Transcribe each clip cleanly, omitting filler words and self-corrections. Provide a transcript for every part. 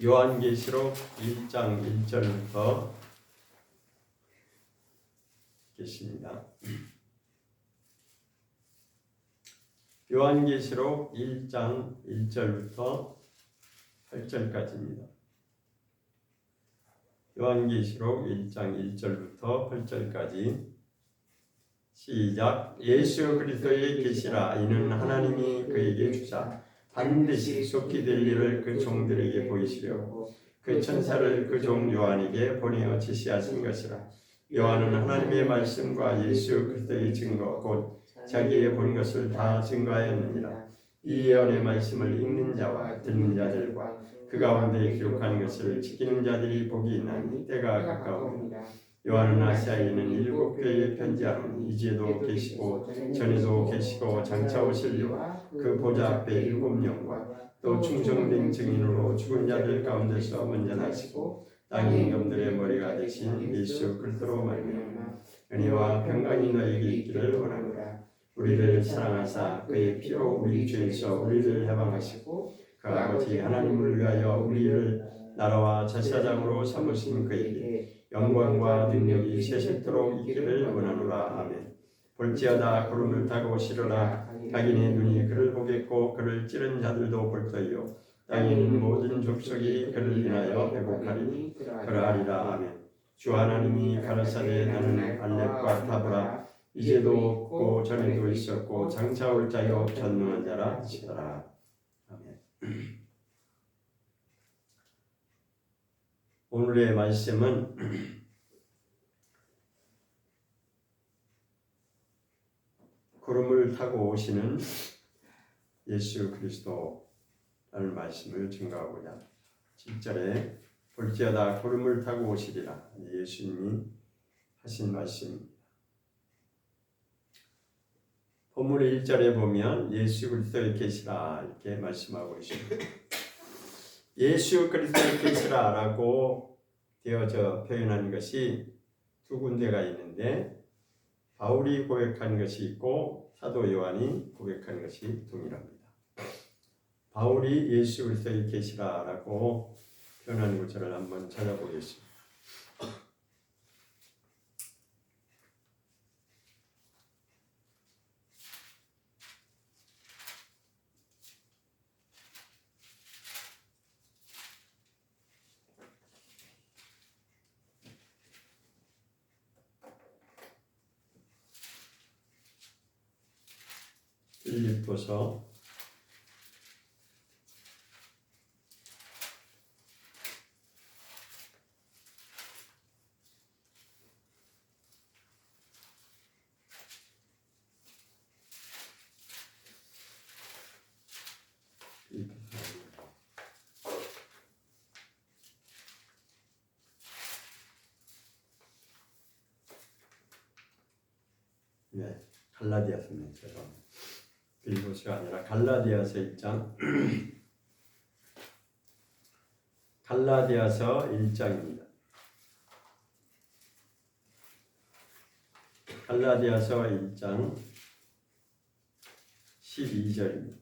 요한계시록 1장 1절부터 읽겠습니다. 요한계시록 1장 1절부터 8절까지입니다. 요한계시록 1장 1절부터 8절까지 시작. 예수 그리스도의 계시라. 이는 하나님이 그에게 주사 반드시 속히 될 일을 그 종들에게 보이시려고 그 천사를 그 종 요한에게 보내어 지시하신 것이라. 요한은 하나님의 말씀과 예수 그리스도의 증거 곧 자기의 본 것을 다 증거하였느니라. 이 예언의 말씀을 읽는 자와 듣는 자들과 그 가운데 기록한 것을 지키는 자들이 복이 있나니 때가 가까우니라. 요한은 아시아에 있는 7 교회에 편지하노니 이제도 계시고 전에도 계시고 장차 오실 이와 그 보좌 앞에 7영과 또 충성된 증인으로 죽은 자들 가운데서 먼저 나시고 땅의 임금들의 머리가 되신 예수 그리스도로 말미암아 은혜와 평강이 너에게 있기를 원하노라. 우리를 사랑하사 그의 피로 우리 죄에서 우리를 해방하시고 그 아버지 하나님을 위하여 우리를 나라와 제사장으로 삼으신 그에게 영광과 능력이 세세토록 있기를 원하노라. 아멘. 볼지어다 구름을 타고 오시리라. 자기네 눈이 그를 보겠고 그를 찌른 자들도 볼 터이요 땅에 있는 모든 족속이 그를 인하여 회복하리니 그러하리라. 아멘. 주 하나님이 가라사대 나는 알렙과 타브라 이제도 없고 전에도 있었고 장차 올 자요 전능한 자라 하시더라. 아멘. 오늘의 말씀은 구름을 타고 오시는 예수 그리스도라는 말씀을 증거하고자 7절에 볼지어다 구름을 타고 오시리라. 예수님이 하신 말씀입니다. 본문의 1절에 보면 예수 그리스도의 계시라 이렇게 말씀하고 있습니다. 예수 그리스도의 계시라라고 되어져 표현한 것이 두 군데가 있는데 바울이 고백한 것이 있고 사도 요한이 고백한 것이 동일합니다. 바울이 예수 그리스도의 계시라라고 표현한 구절을 한번 찾아보겠습니다. 빌립보서 1장 갈라디아서입니다. 빌립보서가 아니라 갈라디아서 1장 갈라디아서 1장입니다. 갈라디아서 1장 12절입니다.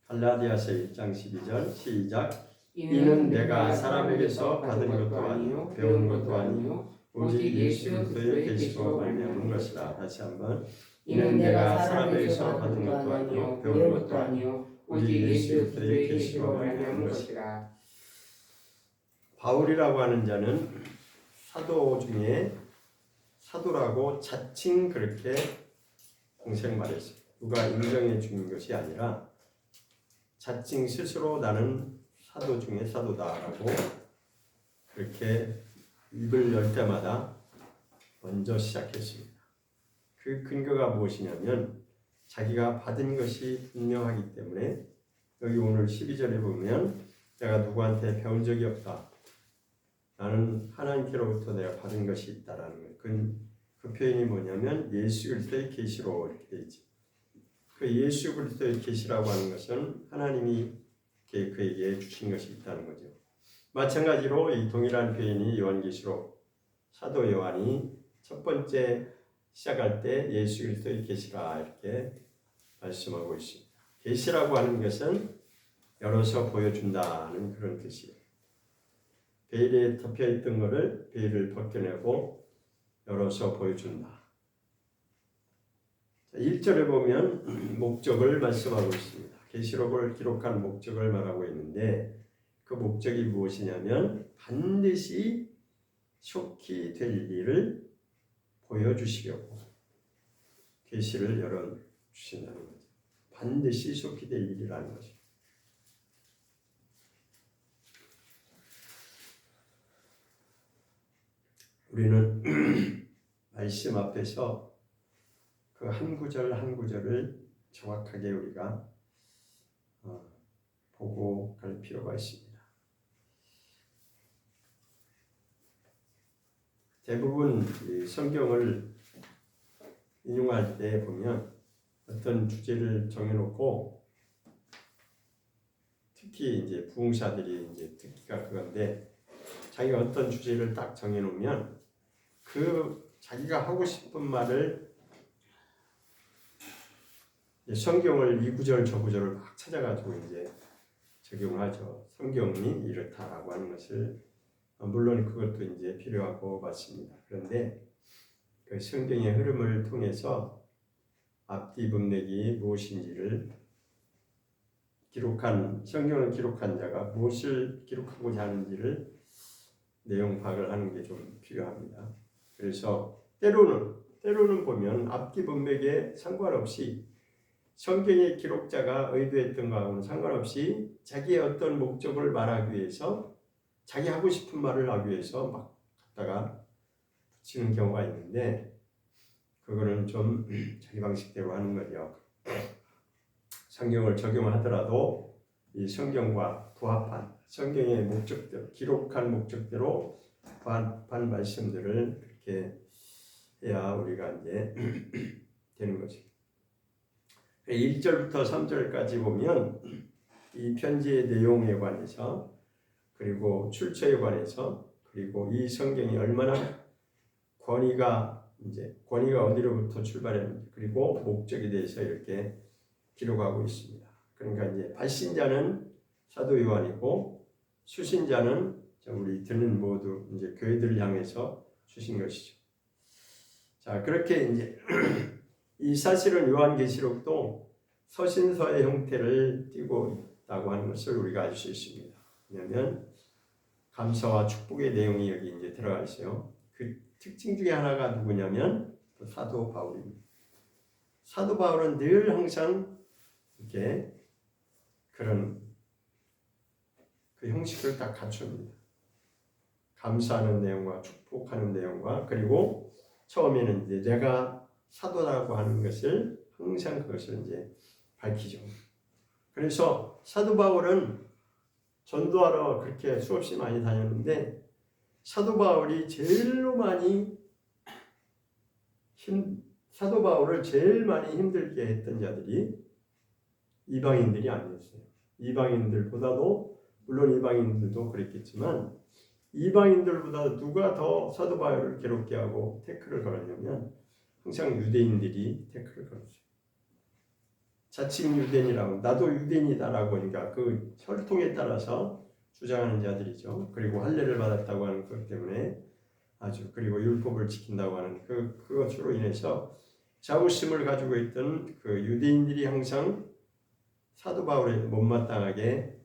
갈라디아서 1장 12절 시작. 이는 내가 사람에게서 받은 것도 아니요 배운 것도 아니요 오직 예수 그리스도의 계시로 말미암은 것이라. 다시 한번. 이는 내가 사람에게서 받은 것도 아니요 배운 것도 아니요 오직 예수 그리스도의 계시로 말미암은 것이라. 바울이라고 하는 자는 사도 중에 사도라고 자칭 그렇게 공생 말했어요. 누가 인정해 주는 것이 아니라 자칭 스스로 나는 사도 중에 사도다라고 그렇게 입을 열 때마다 먼저 시작했습니다. 그 근거가 무엇이냐면 자기가 받은 것이 분명하기 때문에 여기 오늘 12절에 보면 내가 누구한테 배운 적이 없다. 나는 하나님께로부터 내가 받은 것이 있다라는 거예요. 그 표현이 뭐냐면 예수 그리스도의 계시로 이렇게 되어 있지. 그 예수 그리스도의 계시라고 하는 것은 하나님이 그에게 주신 것이 있다는 거죠. 마찬가지로 이 동일한 표현이 요한계시록 사도 요한이 첫 번째 시작할 때 예수 그리스도의 계시라 이렇게 말씀하고 있습니다. 계시라고 하는 것은 열어서 보여준다는 그런 뜻이에요. 베일에 덮여있던 것을 베일을 벗겨내고 열어서 보여준다. 1절에 보면 목적을 말씀하고 있습니다. 계시록을 기록한 목적을 말하고 있는데 그 목적이 무엇이냐면 반드시 속히 될 일을 보여주시려고 계시를 열어주신다는 거죠. 반드시 속히 될 일이라는 거죠. 우리는 말씀 앞에서 그 한 구절 한 구절을 정확하게 우리가 보고 갈 필요가 있습니다. 대부분 이 성경을 인용할 때 보면 어떤 주제를 정해놓고 특히 이제 부흥사들이 이제 특기가 그건데 자기가 어떤 주제를 딱 정해놓으면 그 자기가 하고 싶은 말을 성경을 이 구절 저 구절을 막 찾아가지고 이제 적용하죠. 성경이 이렇다라고 하는 것을 물론 그것도 이제 필요하고 맞습니다. 그런데 그 성경의 흐름을 통해서 앞뒤 문맥이 무엇인지를 기록한 성경을 기록한 자가 무엇을 기록하고자 하는지를 내용 파악을 하는 게 좀 필요합니다. 그래서 때로는 보면 앞뒤 문맥에 상관없이 성경의 기록자가 의도했던 것하고는 상관없이 자기의 어떤 목적을 말하기 위해서 자기 하고 싶은 말을 하기 위해서 막 갖다가 붙이는 경우가 있는데 그거는 좀 자기 방식대로 하는 거죠. 성경을 적용하더라도 이 성경과 부합한 성경의 목적대로 기록한 목적대로 부합한 말씀들을 그렇게 해야 우리가 이제 되는 거죠. 1절부터 3절까지 보면 이 편지의 내용에 관해서 그리고 출처에 관해서 그리고 이 성경이 얼마나 권위가 어디로부터 출발했는지 그리고 목적에 대해서 이렇게 기록하고 있습니다. 그러니까 이제 발신자는 사도 요한이고 수신자는 우리 듣는 모두 이제 교회들을 향해서 주신 것이죠. 자, 그렇게 이제 이 사실은 요한계시록도 서신서의 형태를 띠고 있다고 하는 것을 우리가 알 수 있습니다. 왜냐하면 감사와 축복의 내용이 여기 이제 들어가 있어요. 그 특징 중에 하나가 누구냐면 사도 바울입니다. 사도 바울은 늘 항상 이렇게 그런 그 형식을 딱 갖춥니다. 감사하는 내용과 축복하는 내용과 그리고 처음에는 이제 내가 사도라고 하는 것을 항상 그것을 이제 밝히죠. 그래서 사도 바울은 전도하러 그렇게 수없이 많이 다녔는데 사도 바울을 제일 많이 힘들게 했던 자들이 이방인들이 아니었어요. 이방인들보다도 물론 이방인들도 그랬겠지만 이방인들보다 누가 더 사도 바울을 괴롭게 하고 태클을 걸었냐면 항상 유대인들이 태클을 걸었어요. 자칭 유대인이라고 나도 유대인이다라고 하니까 그 혈통에 따라서 주장하는 자들이죠. 그리고 할례를 받았다고 하는 것 때문에 그리고 율법을 지킨다고 하는 그것으로 인해서 자부심을 가지고 있던 그 유대인들이 항상 사도 바울에 못마땅하게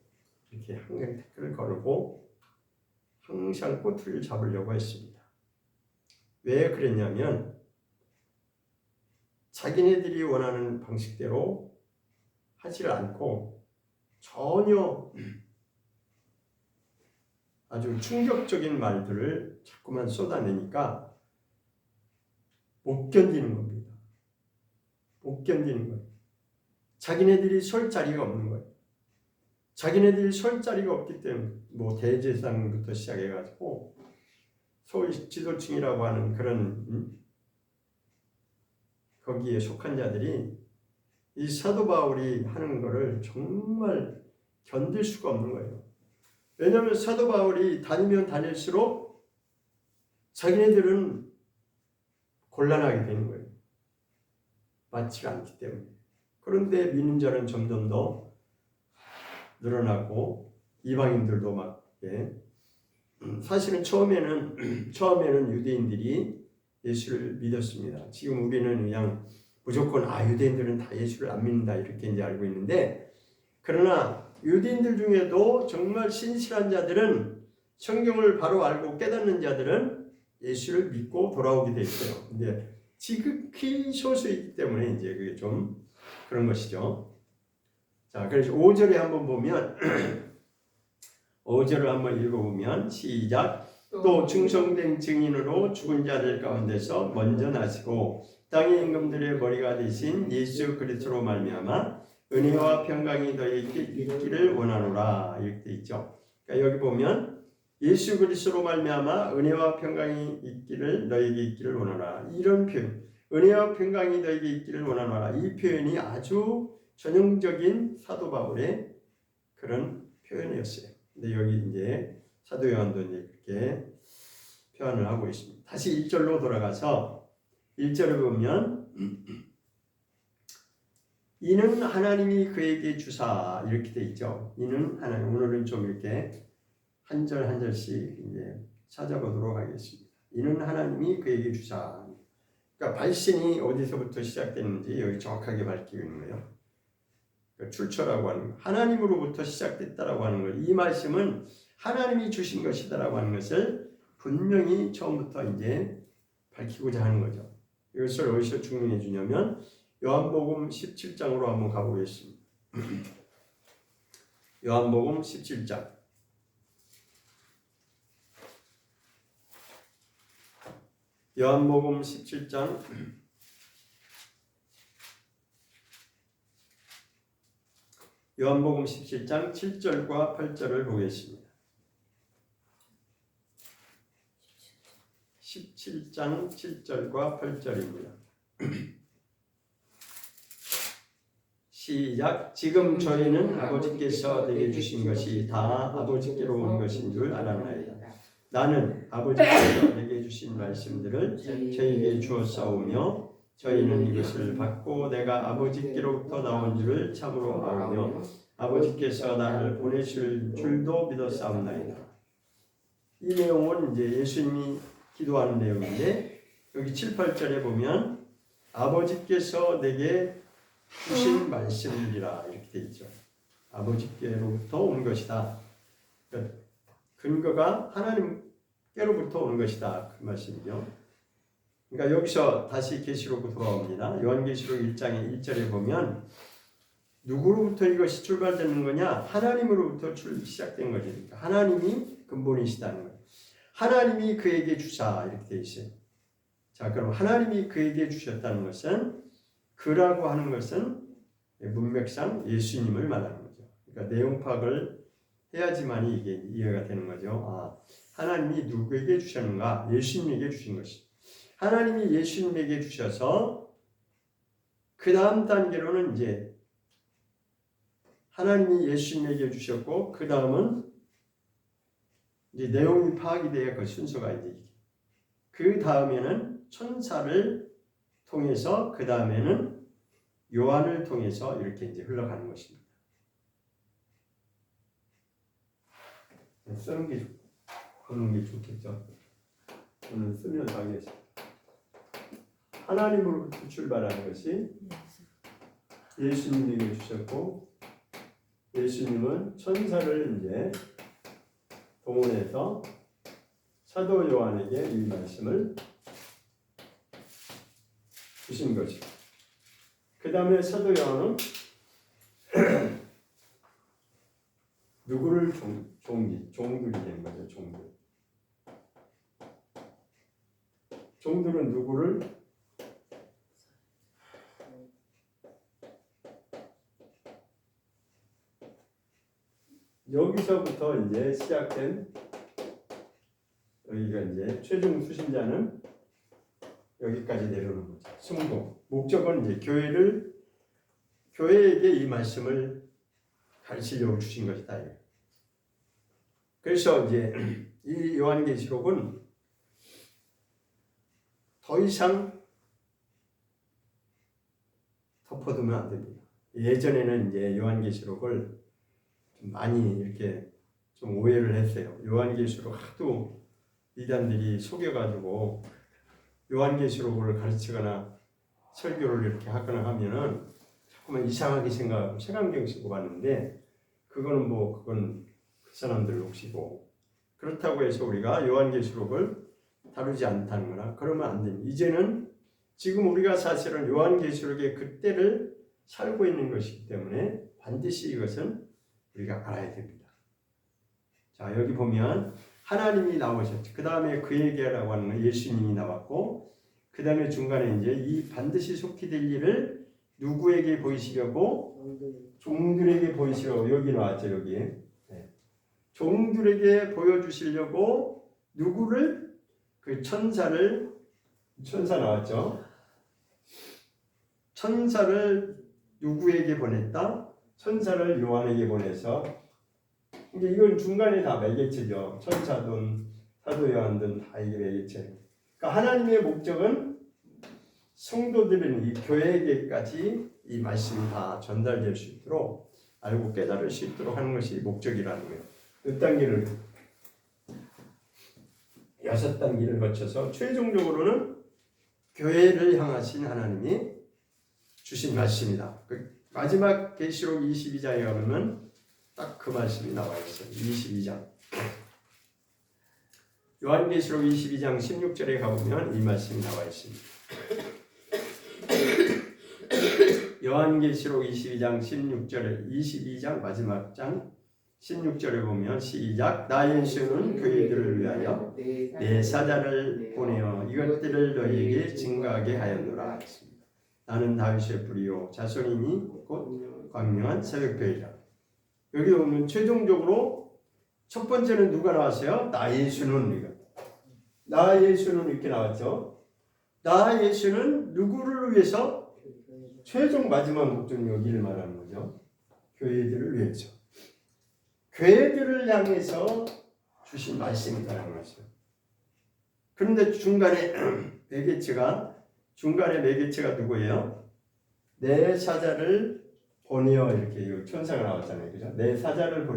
이렇게 항상 태클을 걸고 항상 꼬투리를 잡으려고 했습니다. 왜 그랬냐면 자기네들이 원하는 방식대로 하지를 않고 전혀 아주 충격적인 말들을 자꾸만 쏟아내니까 못 견디는 겁니다. 못 견디는 거예요. 자기네들이 설 자리가 없는 거예요. 자기네들이 설 자리가 없기 때문에 대제사장부터 시작해가지고 소위 지도층이라고 하는 그런 거기에 속한 자들이 이 사도 바울이 하는 거를 정말 견딜 수가 없는 거예요. 왜냐하면 사도 바울이 다니면 다닐수록 자기네들은 곤란하게 되는 거예요. 맞지가 않기 때문에. 그런데 믿는 자는 점점 더 늘어나고 이방인들도 막 사실은 처음에는 유대인들이 예수를 믿었습니다. 지금 우리는 그냥 무조건 유대인들은 다 예수를 안 믿는다 이렇게 이제 알고 있는데, 그러나 유대인들 중에도 정말 신실한 자들은, 성경을 바로 알고 깨닫는 자들은 예수를 믿고 돌아오게 돼 있어요. 근데 지극히 소수이기 때문에 이제 그게 좀 그런 것이죠. 자, 그래서 5절에 한번 보면 5절을 한번 읽어보면 시작. 또 충성된 증인으로 죽은 자들 가운데서 먼저 나시고 땅의 임금들의 머리가 되신 예수 그리스도로 말미암아 은혜와 평강이 너희에게 있기를 원하노라 이렇게 돼 있죠. 그러니까 여기 보면 예수 그리스도로 말미암아 은혜와 평강이 있기를 너희에게 있기를 원하노라, 이런 표현, 은혜와 평강이 너희에게 있기를 원하노라, 이 표현이 아주 전형적인 사도 바울의 그런 표현이었어요. 근데 여기 이제 사도 요한도 이제 그렇게 표현을 하고 있습니다. 다시 1절로 돌아가서 1절을 보면 이는 하나님이 그에게 주사 이렇게 돼 있죠. 이는 하나님, 오늘은 좀 이렇게 한 절 한 절씩 이제 찾아보도록 하겠습니다. 이는 하나님이 그에게 주사. 그러니까 발신이 어디서부터 시작됐는지 여기 정확하게 밝히고 있는 거예요. 출처라고 하는 것, 하나님으로부터 시작됐다라고 하는 것, 이 말씀은 하나님이 주신 것이다라고 하는 것을 분명히 처음부터 이제 밝히고자 하는 거죠. 이것을 어디서 증명해 주냐면 요한복음 17장으로 한번 가보겠습니다. 요한복음 17장. 요한복음 17장 7절과 8절을 보겠습니다. 17장 7절과 8절입니다. 시작. 지금 저희는 아버지께서 내게 주신 것이 다 아버지께로 온 것인 줄 알았나이다. 나는 아버지께서 내게 주신 말씀들을 저희에게 주었사오며 저희는 이것을 받고 내가 아버지께로부터 나온 줄을 참으로 알며 아버지께서 나를 보내실 줄도 믿었사옵나이다. 이 내용은 이제 예수님이 기도하는 내용인데, 여기 7, 8절에 보면 아버지께서 내게 주신 말씀이라 이렇게 돼 있죠. 아버지께로부터 온 것이다. 그러니까 근거가 하나님께로부터 온 것이다, 그 말씀이죠. 그러니까 여기서 다시 계시록으로 돌아옵니다. 요한계시록 1장의 1절에 보면 누구로부터 이것이 출발되는 거냐? 하나님으로부터 시작된 거죠. 그러니까 하나님이 근본이시다는 거예요. 하나님이 그에게 주사 이렇게 돼 있어요. 자, 그럼 하나님이 그에게 주셨다는 것은, 그라고 하는 것은 문맥상 예수님을 말하는 거죠. 그러니까 내용 파악을 해야지만이 이게 이해가 되는 거죠. 하나님이 누구에게 주셨는가? 예수님에게 주신 것이. 하나님이 예수님에게 주셔서 그 다음 단계로는 이제 하나님이 예수님에게 주셨고, 그 다음은 이제 내용이 파악이 돼야 그 순서가 이제, 그 다음에는 천사를 통해서, 그 다음에는 요한을 통해서 이렇게 이제 흘러가는 것입니다. 쓰는 게 보는 게 좋겠죠. 저는 쓰면서 하겠습니다. 하나님으로부터 출발하는 것이 예수님에게 주셨고, 예수님은 천사를 이제 동원해서 사도 요한에게 이 말씀을 주신 거죠. 그 다음에 사도 요한은 누구를 종들이 된 거죠. 종들은 누구를? 여기서부터 이제 시작된, 여기가 이제 최종 수신자는 여기까지 내려오는 거죠. 승공. 목적은 이제 교회에게 이 말씀을 가르치려고 주신 것이다. 그래서 이제 이 요한계시록은 더 이상 덮어두면 안 됩니다. 예전에는 이제 요한계시록을 좀 많이 이렇게 좀 오해를 했어요. 요한계시록 하도 이단들이 속여가지고 요한계시록을 가르치거나 설교를 이렇게 하거나 하면은 자꾸만 이상하게 생각하고 색안경 쓰고 봤는데 그건 그 사람들 몫이고, 그렇다고 해서 우리가 요한계시록을 다루지 않다는 거나 그러면 안 됩니다. 이제는 지금 우리가 사실은 요한계시록의 그때를 살고 있는 것이기 때문에 반드시 이것은 우리가 알아야 됩니다. 자, 여기 보면 하나님이 나오셨죠. 그 다음에 그에게라고 하는 건 예수님이 나왔고, 그 다음에 중간에 이제 이 반드시 속히 될 일을 누구에게 보이시려고? 종들에게 보이시려고. 여기 나왔죠. 여기. 네. 종들에게 보여주시려고 누구를? 그 천사 나왔죠. 천사를 누구에게 보냈다? 천사를 요한에게 보내서, 이게 이건 중간에 다 매개체죠. 천사든 사도 요한든 다 이게 매개체. 그러니까 하나님의 목적은 성도들은 이 교회에게까지 이 말씀이 다 전달될 수 있도록 알고 깨달을 수 있도록 하는 것이 목적이라는 거예요. 몇 단계를 6단계를 거쳐서 최종적으로는 교회를 향하신 하나님이 주신 말씀이다. 그 마지막 계시록 22장에 가면 딱 그 말씀이 나와 있어요. 22장. 요한계시록 22장 16절에 가보면 이 말씀이 나와 있습니다. 요한계시록 22장 16절에 22장 마지막 장 16절에 보면 시작. 나 예수는 교회들을 위하여 내 사자를 보내어 이것들을 너희에게 증거하게 하였노라 했습니다. 나는 다윗의 뿌리요 자손이니 곧 광명한 새벽별이라. 여기 보면 최종적으로 첫 번째는 누가 나왔어요? 나 예수는. 나 예수는 이렇게 나왔죠. 나 예수는 누구를 위해서? 최종 마지막 목적은 여기를 말하는 거죠. 교회들을 위해서. 교회들을 향해서 주신 말씀이라는 것이죠. 그런데 중간에 매개체가 누구예요? 내 사자를 보내어, 이렇게 천사가 나왔잖아요. 그죠? 내 사자를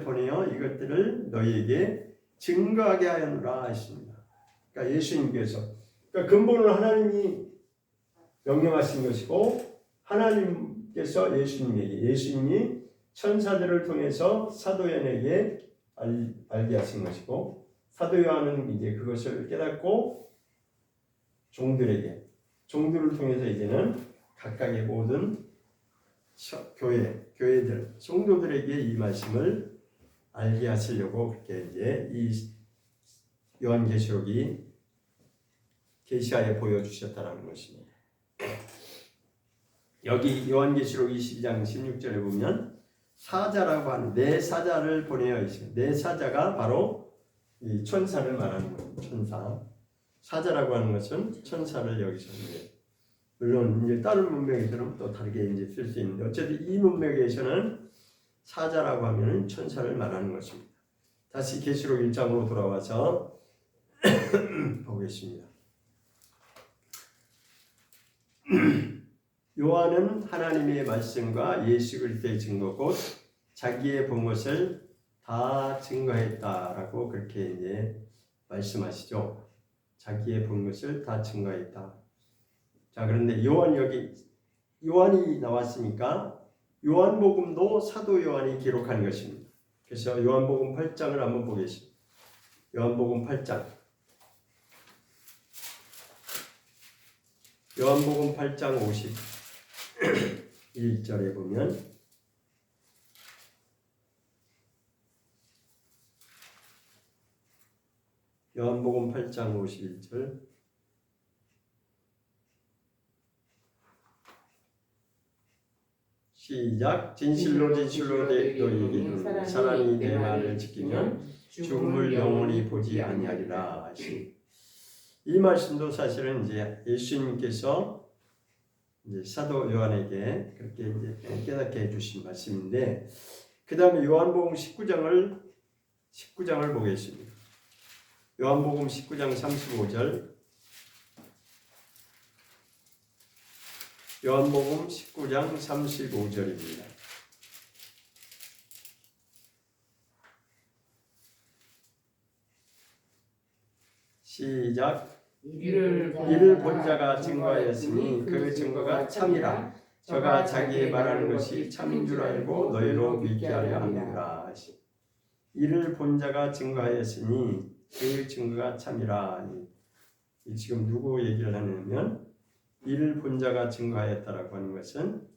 보내어 이것들을 너희에게 증거하게 하였노라 했습니다. 그러니까 예수님께서, 그러니까 근본은 하나님이 명령하신 것이고, 하나님께서 예수님이 천사들을 통해서 사도 요한에게 알게 하신 것이고, 사도 요한은 이제 그것을 깨닫고 종들을 통해서 이제는 각각의 모든 교회들, 성도들에게 이 말씀을 알게 하시려고 그렇게 이제 이 요한계시록이 계시하여 보여주셨다는 것입니다. 여기 요한계시록 22장 16절에 보면 사자라고 하는 내 사자를 보내어 있습니다. 내 사자가 바로 이 천사를 말하는 겁니다. 천사. 사자라고 하는 것은 천사를 여기서 물론 이제 다른 문맥에서는 또 다르게 이제 쓸 수 있는데, 어쨌든 이 문맥에서는 사자라고 하면은 천사를 말하는 것입니다. 다시 계시록 1장으로 돌아와서 보겠습니다. 요한은 하나님의 말씀과 예수 그리스도의 증거 곧 자기의 본 것을 다 증거했다라고 그렇게 이제 말씀하시죠. 자기의 본 것을 다 증거했다. 자, 그런데 요한이 나왔으니까 요한복음도 사도 요한이 기록한 것입니다. 그래서 요한복음 8장을 한번 보겠습니다. 요한복음 8장. 요한복음 8장 51절에 보면 요한복음 8장 51절 시작. 진실로 너희에게 이르노니 사람이 내 말을 지키면 죽음을 영원히 보지 아니하리라. 이 말씀도 사실은 이제 예수님께서 이제 사도 요한에게 그렇게 이제 깨닫게 해주신 말씀인데, 그 다음에 요한복음 19장을 보겠습니다. 요한복음 19장 35절. 요한복음 19장 35절입니다. 시작. 이를 본 자가 증거하였으니 그 증거가 참이라. 저가 자기의 말하는 것이 참인 줄 알고 너희로 믿게 하려 함이라. 이를 본 자가 증거하였으니 그 증거가 참이라. 이 지금 누구 얘기를 하냐면 이를 본 자가 증거하였다라고 하는 것은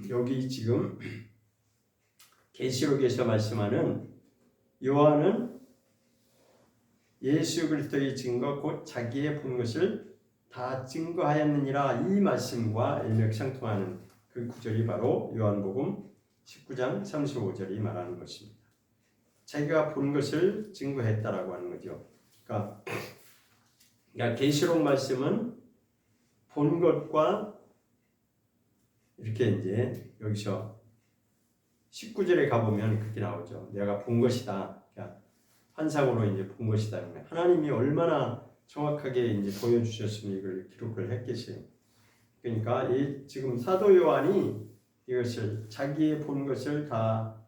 여기 지금 계시록에서 말씀하는 요한은 예수 그리스도의 증거 곧 자기의 본 것을 다 증거하였느니라 이 말씀과 일맥상통하는 그 구절이 바로 요한복음 19장 35절이 말하는 것입니다. 자기가 본 것을 증거했다라고 하는 거죠. 그러니까 계시록 말씀은 본 것과 이렇게 이제 여기서 19절에 가보면 그렇게 나오죠. 내가 본 것이다. 그러니까 환상으로 이제 본 것이다. 하나님이 얼마나 정확하게 이제 보여주셨으면 이걸 기록을 했겠어요. 그러니까 이 지금 사도 요한이 이것을 자기의 본 것을 다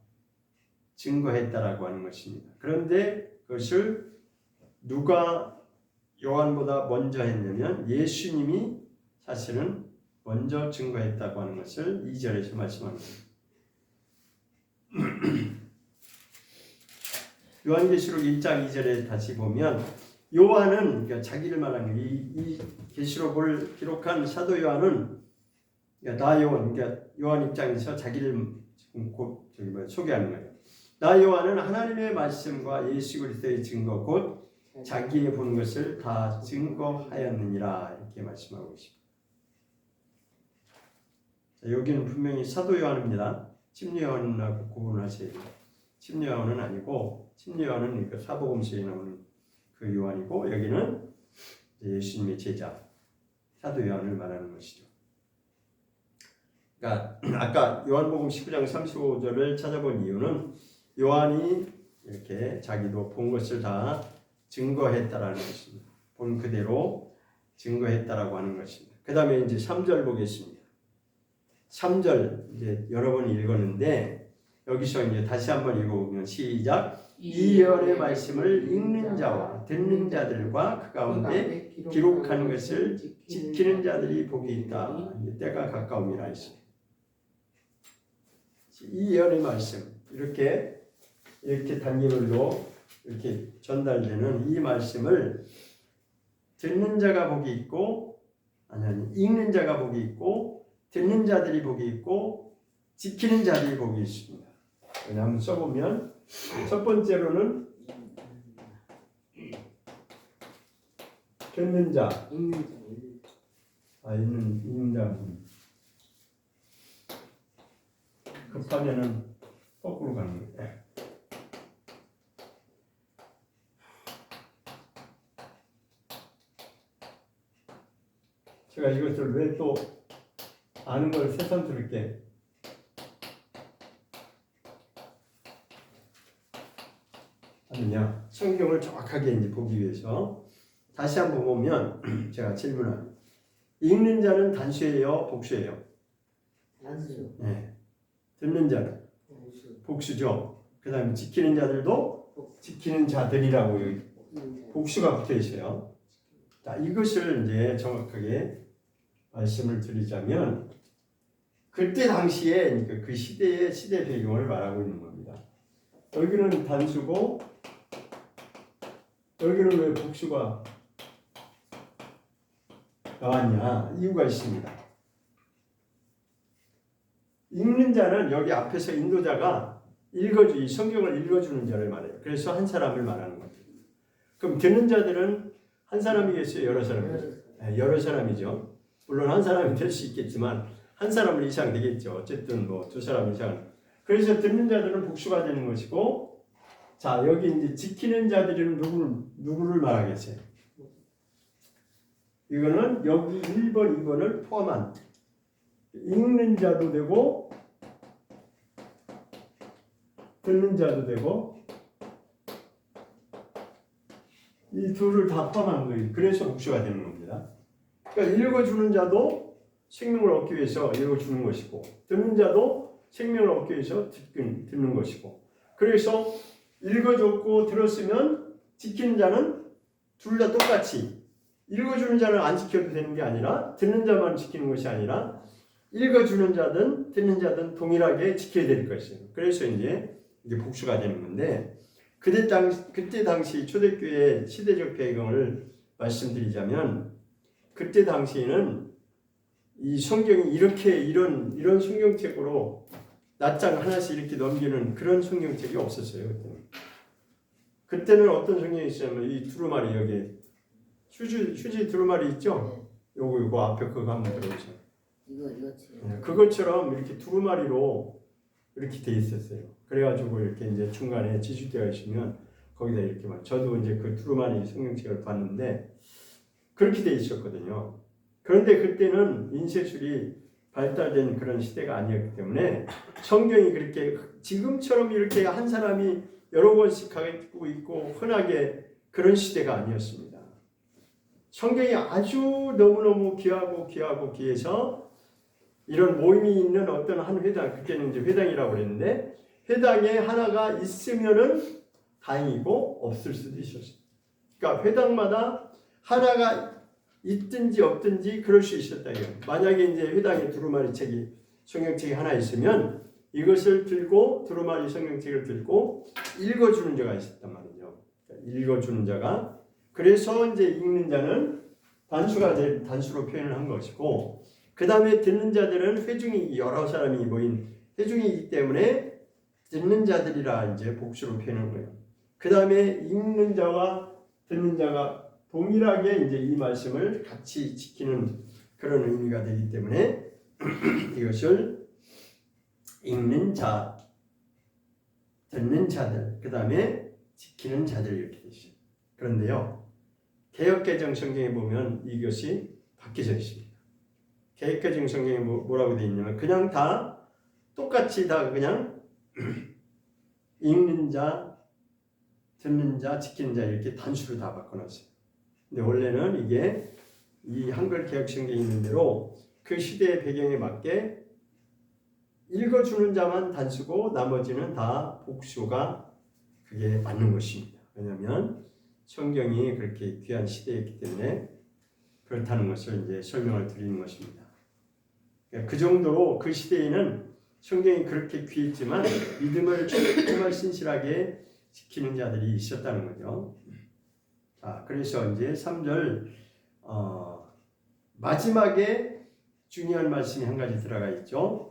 증거했다라고 하는 것입니다. 그런데 그것을 누가 요한보다 먼저 했냐면 예수님이 사실은 먼저 증거했다고 하는 것을 2절에서 말씀합니다. 요한계시록 1장 2절에 다시 보면 요한은 그러니까 자기를 말하는 이 계시록을 기록한 사도 요한은 그러니까 나 요한 그러니까 요한 입장에서 자기를 곧 소개하는 거예요. 나 요한은 하나님의 말씀과 예수 그리스도의 증거 곧 자기의 본 것을 다 증거하였느니라 이렇게 말씀하고 있습니다. 자, 여기는 분명히 사도 요한입니다. 침례 요한하고 구분하셔야 돼요. 침례 요한은 아니고 침례 요한은 그 사복음서에 나오는 그 요한이고 여기는 예수님의 제자 사도 요한을 말하는 것이죠. 그러니까 아까 요한복음 19장 35절을 찾아본 이유는 요한이 이렇게 자기도 본 것을 다 증거했다라는 것입니다. 본 그대로 증거했다라고 하는 것입니다. 그 다음에 이제 3절 보겠습니다. 3절 이제 여러 번 읽었는데 여기서 이제 다시 한번 읽어보면 시작. 이 예언의 말씀을 읽는 자와 듣는 자들과 그 가운데 기록한 것을 지키는 자들이 복이 있다. 이제 때가 가까움이라 했어요. 이 예언의 말씀 이렇게 단계별로 이렇게 전달되는 이 말씀을 듣는 자가 복이 있고 아니 읽는 자가 복이 있고 듣는 자들이 복이 있고 지키는 자들이 복이 있습니다. 한번 써보면 첫 번째로는 듣는 자, 읽는 자 급하면은 거꾸로 가는 거예요. 제가 이것을 왜 또 아는 걸 새삼스럽게 하느냐 성경을 정확하게 이제 보기 위해서 다시 한번 보면 제가 질문합니다. 읽는 자는 단수예요, 복수예요? 단수. 네. 듣는 자는 복수죠. 그 다음에 지키는 자들도 지키는 자들이라고 복수가 붙어 있어요. 자, 이것을 이제 정확하게 말씀을 드리자면 그때 당시에 그 시대의 시대 배경을 말하고 있는 겁니다. 여기는 단수고 여기는 왜 복수가 나왔냐? 이유가 있습니다. 읽는 자는 여기 앞에서 인도자가 이 성경을 읽어주는 자를 말해요. 그래서 한 사람을 말하는 거죠. 그럼 듣는 자들은 한 사람이겠어요? 여러 사람이겠어요? 네, 여러 사람이죠. 물론 한 사람이 될 수 있겠지만 한 사람 이상 되겠죠. 어쨌든 뭐 두 사람 이상. 그래서 듣는 자들은 복수가 되는 것이고, 자 여기 이제 지키는 자들은 누구를 말하겠어요? 이거는 여기 1번, 2번을 포함한 읽는 자도 되고 듣는 자도 되고 이 둘을 다 포함한 거예요. 그래서 복수가 되는 겁니다. 그러니까 읽어주는 자도 생명을 얻기 위해서 읽어주는 것이고 듣는 자도 생명을 얻기 위해서 듣는 것이고 그래서 읽어줬고 들었으면 지키는 자는 둘 다 똑같이 읽어주는 자는 안 지켜도 되는 게 아니라 듣는 자만 지키는 것이 아니라 읽어주는 자든 듣는 자든 동일하게 지켜야 될 것이에요. 그래서 이제 이게 복수가 되는 건데 그때 당시 초대교회 시대적 배경을 말씀드리자면 그때 당시에는 이 성경이 이렇게 이런 성경책으로 낱장 하나씩 이렇게 넘기는 그런 성경책이 없었어요. 그때는 어떤 성경이 있었냐면 이 두루마리 여기 휴지 두루마리 있죠? 요거 앞에 그거 한번 들어보세요. 그것처럼 이렇게 두루마리로 이렇게 돼 있었어요. 그래가지고 이렇게 이제 중간에 지주대가 있으면 거기다 이렇게 막 저도 이제 그 두루마리 성경책을 봤는데 그렇게 돼 있었거든요. 그런데 그때는 인쇄술이 발달된 그런 시대가 아니었기 때문에 성경이 그렇게 지금처럼 이렇게 한 사람이 여러 권씩 갖고 있고 흔하게 그런 시대가 아니었습니다. 성경이 아주 너무너무 귀하고 귀해서 이런 모임이 있는 어떤 한 회당, 그때는 이제 회당이라고 그랬는데 회당에 하나가 있으면은 다행이고 없을 수도 있었어요. 그러니까 회당마다 하나가 있든지 없든지 그럴 수 있었다. 만약에 이제 회당에 두루마리 책이 성경책이 하나 있으면 이것을 들고 두루마리 성경책을 들고 읽어주는 자가 있었단 말이죠. 읽어주는 자가 그래서 이제 읽는 자는 단수로 표현을 한 것이고 그 다음에 듣는 자들은 회중이 여러 사람이 모인 회중이기 때문에 듣는 자들이라 이제 복수로 표현한 거예요. 그 다음에 읽는 자와 듣는 자가 동일하게 이제 이 말씀을 같이 지키는 그런 의미가 되기 때문에 이것을 읽는 자, 듣는 자들, 그 다음에 지키는 자들 이렇게 되죠. 그런데요, 개역개정 성경에 보면 이것이 바뀌어져 있습니다. 개역개정 성경에 뭐라고 되어 있냐면 그냥 다 똑같이 다 그냥 읽는 자, 듣는 자, 지키는 자 이렇게 단수로 다 바꿔놨어요. 근데 원래는 이게 이 한글 개역 성경에 있는 대로 그 시대의 배경에 맞게 읽어주는 자만 단수고 나머지는 다 복수가 그게 맞는 것입니다. 왜냐하면 성경이 그렇게 귀한 시대였기 때문에 그렇다는 것을 이제 설명을 드리는 것입니다. 그 정도로 그 시대에는 성경이 그렇게 귀했지만 믿음을 정말 신실하게 지키는 자들이 있었다는 거죠. 자, 그래서 이제 3절 마지막에 중요한 말씀이 한 가지 들어가 있죠.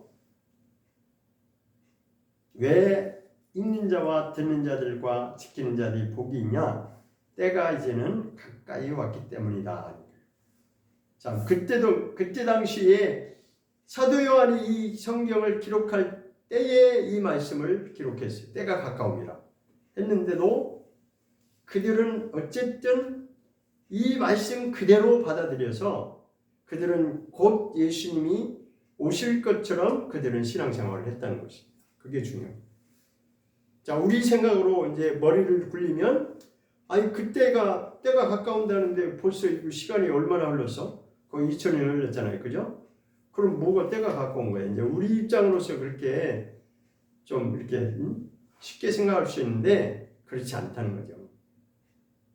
왜 읽는 자와 듣는 자들과 지키는 자들이 복이 있냐? 때가 이제는 가까이 왔기 때문이다. 자, 그때 당시에 사도 요한이 이 성경을 기록할 때에 이 말씀을 기록했어요. 때가 가까움이라 했는데도 그들은 어쨌든 이 말씀 그대로 받아들여서 그들은 곧 예수님이 오실 것처럼 그들은 신앙생활을 했다는 것입니다. 그게 중요해요. 자, 우리 생각으로 이제 머리를 굴리면 아니 때가 가까운다는데 벌써 시간이 얼마나 흘렀어? 거의 2000년 흘렀잖아요. 그죠? 그럼 뭐가 때가 가까운 거예요? 이제 우리 입장으로서 그렇게 좀 이렇게 쉽게 생각할 수 있는데 그렇지 않다는 거죠.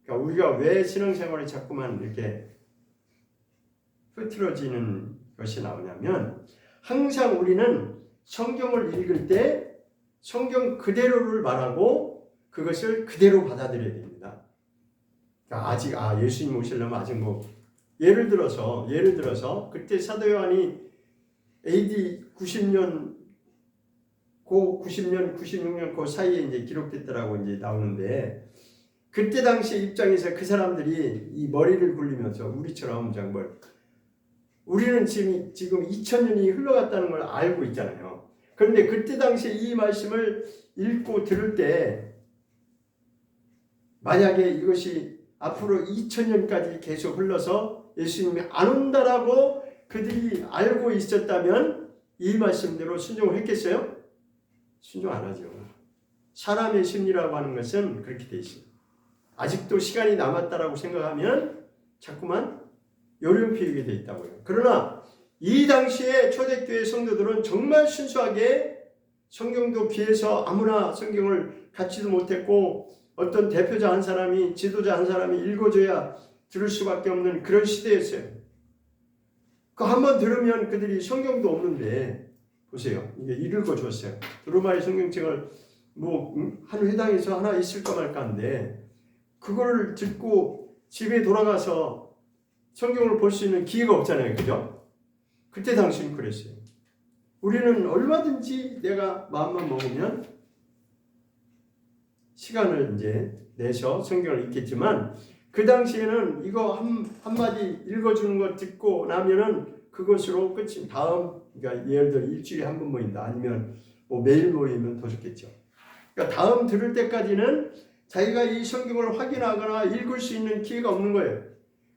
그러니까 우리가 왜 신앙생활이 자꾸만 이렇게 흐트러지는 것이 나오냐면 항상 우리는 성경을 읽을 때 성경 그대로를 말하고 그것을 그대로 받아들여야 됩니다. 그러니까 아직 예수님 오시려면 아직 예를 들어서 그때 사도 요한이 AD 90년 96년 그 사이에 이제 기록됐더라고 이제 나오는데 그때 당시 입장에서 그 사람들이 이 머리를 굴리면서 우리처럼 정말 우리는 지금 2000년이 흘러갔다는 걸 알고 있잖아요. 그런데 그때 당시에 이 말씀을 읽고 들을 때 만약에 이것이 앞으로 2000년까지 계속 흘러서 예수님이 안 온다라고 그들이 알고 있었다면 이 말씀대로 순종을 했겠어요? 순종 안 하죠. 사람의 심리라고 하는 것은 그렇게 돼 있어요. 아직도 시간이 남았다라고 생각하면 자꾸만 요령 피우게 돼 있다고요. 그러나 이 당시에 초대교회 성도들은 정말 순수하게 성경도 귀해서 아무나 성경을 갖지도 못했고 어떤 대표자 한 사람이, 지도자 한 사람이 읽어줘야 들을 수밖에 없는 그런 시대였어요. 그 한번 들으면 그들이 성경도 없는데 보세요. 이게 읽어줬어요. 두루마리 성경책을 한 회당에서 하나 있을까 말까 한데 그걸 듣고 집에 돌아가서 성경을 볼 수 있는 기회가 없잖아요. 그죠? 그때 당시는 그랬어요. 우리는 얼마든지 내가 마음만 먹으면 시간을 이제 내서 성경을 읽겠지만 그 당시에는 이거 한마디 읽어주는 거 듣고 나면은 그것으로 끝이 다음, 그러니까 예를 들어 일주일에 한 번 모인다. 아니면 뭐 매일 모이면 더 좋겠죠. 그러니까 다음 들을 때까지는 자기가 이 성경을 확인하거나 읽을 수 있는 기회가 없는 거예요.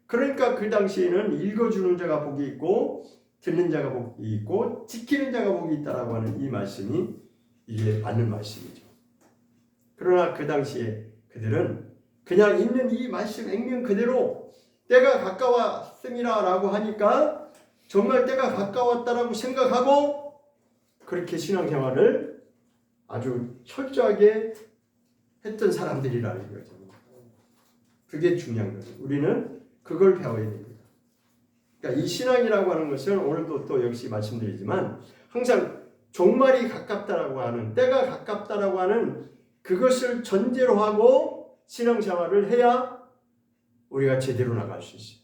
그러니까 그 당시에는 읽어주는 자가 복이 있고 듣는 자가 복이 있고 지키는 자가 복이 있다라고 하는 이 말씀이 이게 맞는 말씀이죠. 그러나 그 당시에 그들은 그냥 있는 이 말씀 액면 그대로 때가 가까웠음이라고 하니까 정말 때가 가까웠다라고 생각하고 그렇게 신앙생활을 아주 철저하게 했던 사람들이라는 거죠. 그게 중요한 거죠. 우리는 그걸 배워야 됩니다. 그러니까 이 신앙이라고 하는 것은 오늘도 또 역시 말씀드리지만 항상 종말이 가깝다라고 하는, 때가 가깝다라고 하는 그것을 전제로 하고 신앙생활을 해야 우리가 제대로 나갈 수 있어요.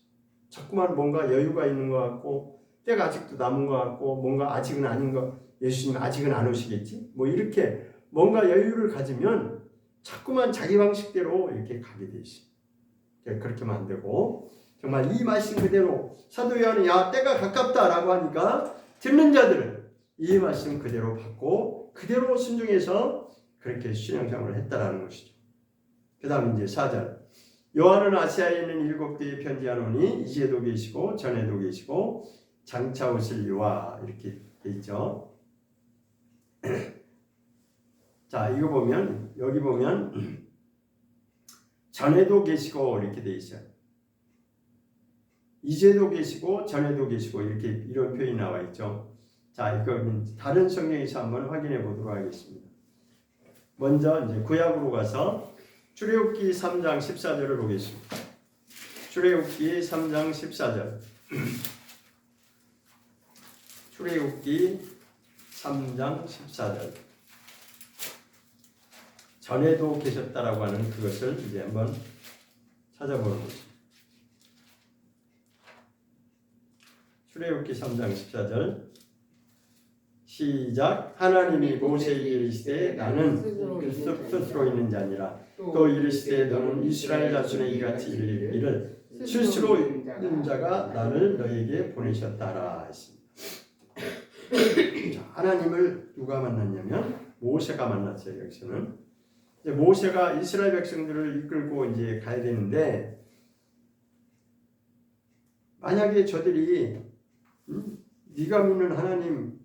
자꾸만 뭔가 여유가 있는 것 같고 때가 아직도 남은 것 같고 뭔가 아직은 아닌 것, 예수님 아직은 안 오시겠지? 뭐 이렇게 뭔가 여유를 가지면 자꾸만 자기 방식대로 이렇게 가게 돼 있어요. 그렇게만 안 되고 정말 이 말씀 그대로 사도 요한은 야 때가 가깝다라고 하니까 듣는 자들은 이 말씀 그대로 받고 그대로 순종해서 그렇게 신앙생활을 했다라는 것이죠. 그 다음 이제 4절 요한은 아시아에 있는 7교회에 편지하노니 이제도 계시고 전에도 계시고 장차 오실 요한 이렇게 돼 있죠. 자 이거 보면 여기 보면 전에도 계시고 이렇게 돼 있어요. 이제도 계시고 전에도 계시고 이렇게 이런 표현이 나와 있죠. 자 이거 다른 성경에서 한번 확인해 보도록 하겠습니다. 먼저 이제 구약으로 가서 출애굽기 3장 14절을 보겠습니다. 출애굽기 3장 14절. 출애굽기 3장 14절. 전에도 계셨다라고 하는 그것을 이제 한번 찾아보는 거죠. 출애굽기 3장 14절. 시작. 하나님이 모세에게 이르시되 나는 스스로 있는 자니라. 또 이르시되 너는 이스라엘 자손에 이같이 이르기를 스스로 있는 자가 나를 너에게 보내셨다라 했습니다. 하나님을 누가 만났냐면 모세가 만났어요. 여기서는 이제 모세가 이스라엘 백성들을 이끌고 이제 가야 되는데 만약에 저들이 네가 믿는 하나님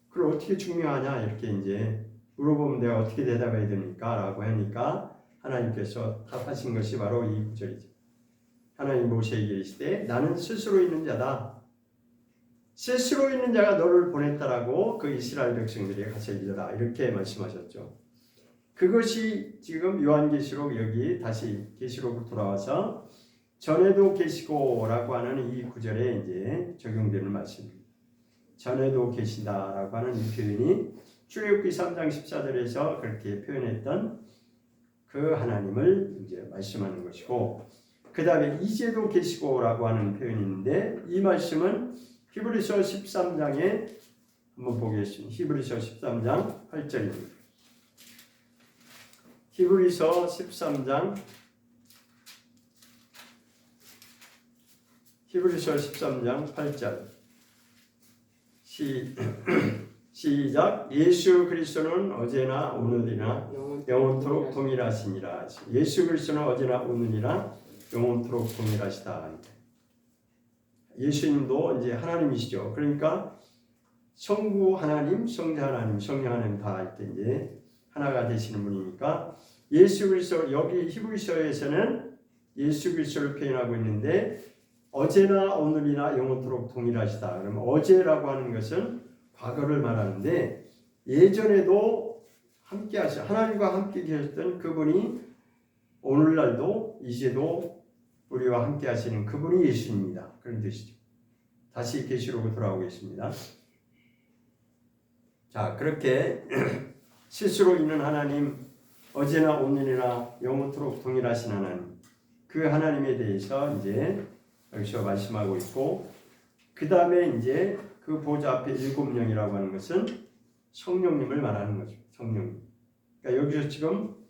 그걸 어떻게 증명하냐 이렇게 이제 물어보면 내가 어떻게 대답해야 됩니까? 라고 하니까 하나님께서 답하신 것이 바로 이 구절이죠. 하나님 모세에게 이르시되 나는 스스로 있는 자다. 스스로 있는 자가 너를 보냈다라고 그 이스라엘 백성들이 가서 이르라 이렇게 말씀하셨죠. 그것이 지금 요한계시록 여기 다시 계시록으로 돌아와서 전에도 계시고라고 하는 이 구절에 이제 적용되는 말씀입니다. 전에도 계시다라고 하는 이 표현이 출애굽기 3장 14절에서 그렇게 표현했던 그 하나님을 이제 말씀하는 것이고 그 다음에 이제도 계시고라고 하는 표현이 있는데 이 말씀은 히브리서 13장에 한번 보겠습니다. 히브리서 13장 8절입니다. 히브리서 13장 8절 시작. 예수 그리스도는 어제나 오늘이나 영원토록 동일하시니라. 예수 그리스도는 어제나 오늘이나 영원토록 동일하시다. 예수님도 이제 하나님이시죠. 그러니까 성부 하나님, 성자 하나님, 성령 하나님 다 이렇게 이제 하나가 되시는 분이니까 예수 그리스도 여기 히브리서에서는 예수 그리스도를 표현하고 있는데 어제나 오늘이나 영원토록 동일하시다. 그러면 어제라고 하는 것은 과거를 말하는데 예전에도 함께 하셔 하나님과 함께 계셨던 그분이 오늘날도 이제도 우리와 함께 하시는 그분이 예수님입니다. 그런 뜻이죠. 다시 계시록으로 돌아오겠습니다. 자, 그렇게 실수로 있는 하나님, 어제나 오늘이나 영원토록 동일하신 하나님, 그 하나님에 대해서 이제 여기서 말씀하고 있고, 그 다음에 이제 그 보좌 앞에 7명이라고 하는 것은 성령님을 말하는 거죠. 성령님. 그러니까 여기서 지금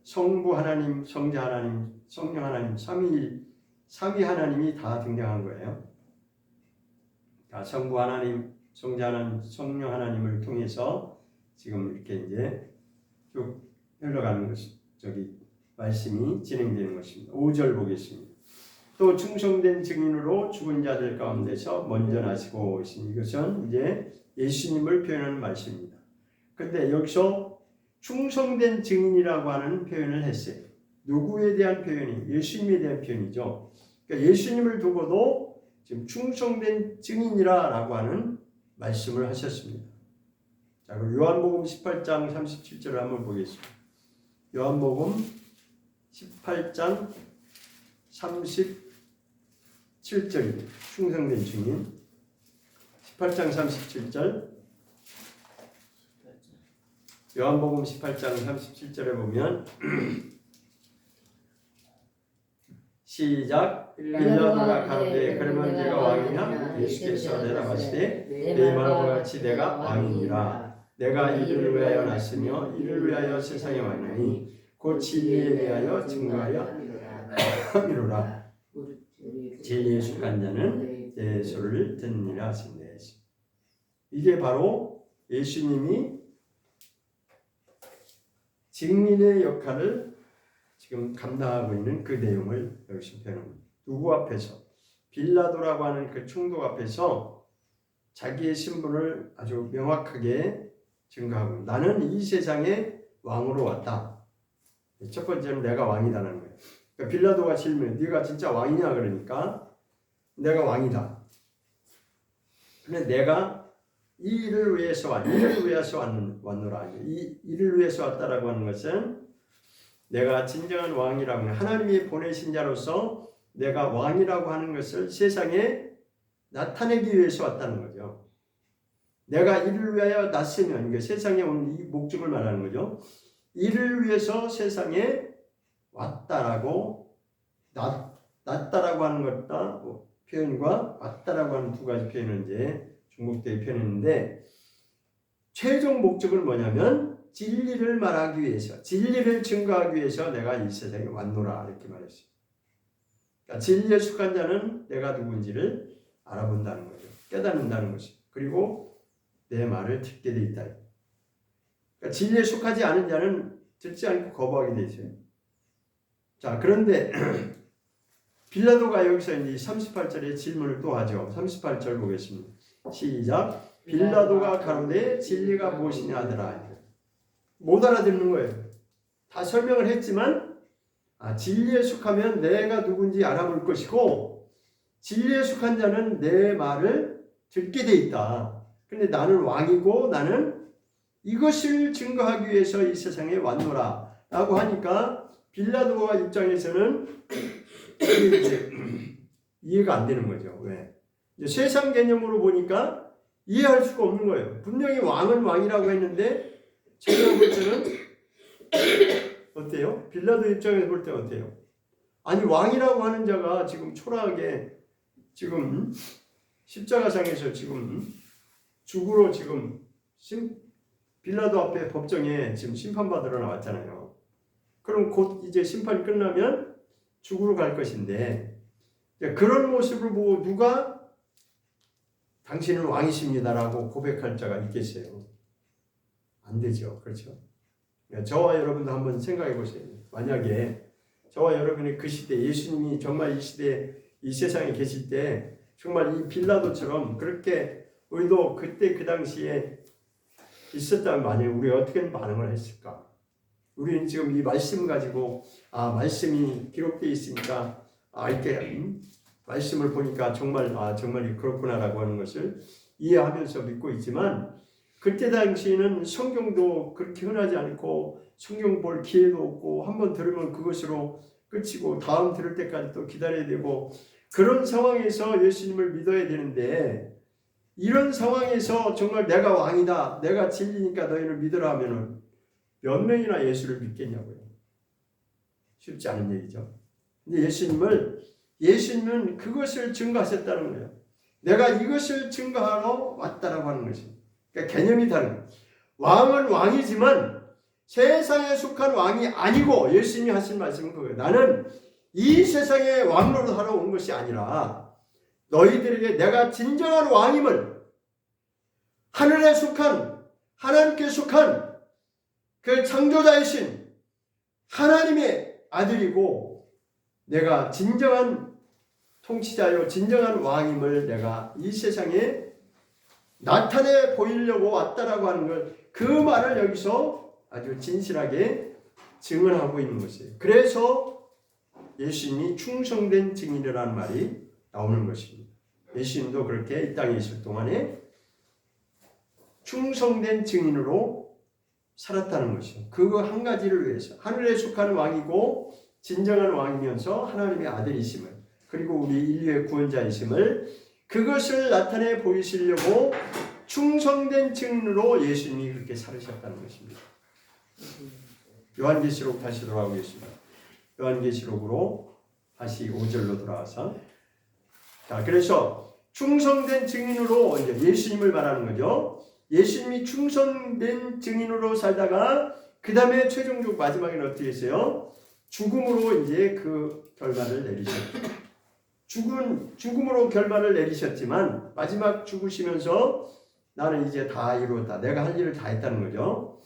성부 하나님, 성자 하나님, 성령 하나님, 삼위 하나님이 다 등장한 거예요. 자, 성부 하나님, 성자 하나님, 성령 하나님을 통해서 지금 이렇게 이제 쭉 흘러가는 것이 말씀이 진행되는 것입니다. 5절 보겠습니다. 또 충성된 증인으로 죽은 자들 가운데서 먼저 나시고 오신, 이것은 이제 예수님을 표현하는 말씀입니다. 근데 여기서 충성된 증인이라고 하는 표현을 했어요. 누구에 대한 표현이? 예수님에 대한 표현이죠. 그러니까 예수님을 두고도 지금 충성된 증인이라고 하는 말씀을 하셨습니다. 자, 그럼 요한복음 18장 37절을 한번 보겠습니다. 요한복음 18장 37절입니다. 충성된 증인. 18장 37절. 요한복음 18장 37절에 보면 시작. 빌라도가 가로되 그러면 네가 왕이냐? 예수께서 대답하시되 내 말과 같이 내가 왕이니라. 내가 이를 위하여 났으며 이를 위하여 세상에 왔나니 곧 진리에 대하여 증거하여 하리로라. 진리에 속한 자는 내 소리를 듣느니라 하신다. 이게 바로 예수님이 증인의 역할을 지금 감당하고 있는 그 내용을 여기서 표현합니다. 누구 앞에서? 빌라도라고 하는 그 총독 앞에서 자기의 신분을 아주 명확하게 증거하고, 나는 이 세상에 왕으로 왔다. 첫 번째는 내가 왕이다라는 거예요. 그러니까 빌라도가 질문해, 네가 진짜 왕이냐? 그러니까 내가 왕이다. 근데 내가 이 일을 위해서 왔노라. 이 일을 위해서 왔다라고 하는 것은 내가 진정한 왕이라고 하는, 하나님이 보내신 자로서 내가 왕이라고 하는 것을 세상에 나타내기 위해서 왔다는 거죠. 내가 이를 위하여 났으면, 그러니까 세상에 온 이 목적을 말하는 거죠. 이를 위해서 세상에 왔다라고, 났다라고 하는 것과 표현과 왔다라고 하는 두 가지 표현을 이제 중국대에 표현했는데, 최종 목적은 뭐냐면 진리를 말하기 위해서, 진리를 증거하기 위해서 내가 이 세상에 왔노라, 이렇게 말했어요. 그러니까 진리에 속한 자는 내가 누군지를 알아본다는 거죠. 깨닫는다는 것이죠. 그리고 내 말을 듣게 돼 있다. 그러니까 진리에 속하지 않은 자는 듣지 않고 거부하게 돼 있어요. 자, 그런데 빌라도가 여기서 이제 38절에 질문을 또 하죠. 38절 보겠습니다. 시작. 빌라도가 가로되 진리가 무엇이냐 하더라. 못 알아듣는 거예요. 다 설명을 했지만 진리에 속하면 내가 누군지 알아볼 것이고, 진리에 속한 자는 내 말을 듣게 돼 있다. 근데 나는 왕이고 나는 이것을 증거하기 위해서 이 세상에 왔노라 라고 하니까 빌라도와 입장에서는 이제 이해가 안 되는 거죠. 왜? 이제 세상 개념으로 보니까 이해할 수가 없는 거예요. 분명히 왕은 왕이라고 했는데 제가 볼 때는 어때요? 빌라도 입장에서 볼 때 어때요? 아니, 왕이라고 하는 자가 지금 초라하게 지금 십자가상에서 지금 죽으러 지금 빌라도 앞에 법정에 지금 심판받으러 나왔잖아요. 그럼 곧 이제 심판이 끝나면 죽으러 갈 것인데, 그런 모습을 보고 누가 당신은 왕이십니다라고 고백할 자가 있겠어요? 안 되죠. 그렇죠? 저와 여러분도 한번 생각해 보세요. 만약에 저와 여러분이 그 시대, 예수님이 정말 이 시대에, 이 세상에 계실 때 정말 이 빌라도처럼 그렇게 우리도 그때 그 당시에 있었다면 만약에 우리 어떻게 반응을 했을까? 우리는 지금 이 말씀 가지고 말씀이 기록되어 있으니까 이렇게 말씀을 보니까 정말 정말 그렇구나라고 하는 것을 이해하면서 믿고 있지만, 그때 당시에는 성경도 그렇게 흔하지 않고 성경 볼 기회도 없고 한번 들으면 그것으로 끝이고 다음 들을 때까지 또 기다려야 되고 그런 상황에서 예수님을 믿어야 되는데 이런 상황에서 정말 내가 왕이다, 내가 진리니까 너희를 믿으라 하면은 몇 명이나 예수를 믿겠냐고요. 쉽지 않은 얘기죠. 근데 예수님은 그것을 증거하셨다는 거예요. 내가 이것을 증거하러 왔다라고 하는 것이. 그러니까 개념이 다른 거예요. 왕은 왕이지만 세상에 속한 왕이 아니고 예수님이 하신 말씀은 그거예요. 나는 이 세상의 왕노릇하러 온 것이 아니라 너희들에게 내가 진정한 왕임을 하늘에 속한 하나님께 속한 그 창조자이신 하나님의 아들이고 내가 진정한 통치자요 진정한 왕임을 내가 이 세상에 나타내 보이려고 왔다라고 하는 걸 그 말을 여기서 아주 진실하게 증언하고 있는 것이에요. 그래서 예수님이 충성된 증인이라는 말이 나오는 것입니다. 예수님도 그렇게 이 땅에 있을 동안에 충성된 증인으로 살았다는 것이죠. 그거 한 가지를 위해서 하늘에 속한 왕이고 진정한 왕이면서 하나님의 아들이심을 그리고 우리 인류의 구원자이심을 그것을 나타내 보이시려고 충성된 증인으로 예수님이 그렇게 살으셨다는 것입니다. 요한계시록 다시 돌아오겠습니다. 요한계시록으로 다시 5절로 돌아와서 자 그래서 충성된 증인으로 이제 예수님을 말하는 거죠. 예수님이 충성된 증인으로 살다가 그 다음에 최종적 마지막에는 어떻게 했어요? 죽음으로 이제 그 결말을 내리셨죠. 죽음으로 결말을 내리셨지만 마지막 죽으시면서 나는 이제 다 이루었다. 내가 할 일을 다 했다는 거죠.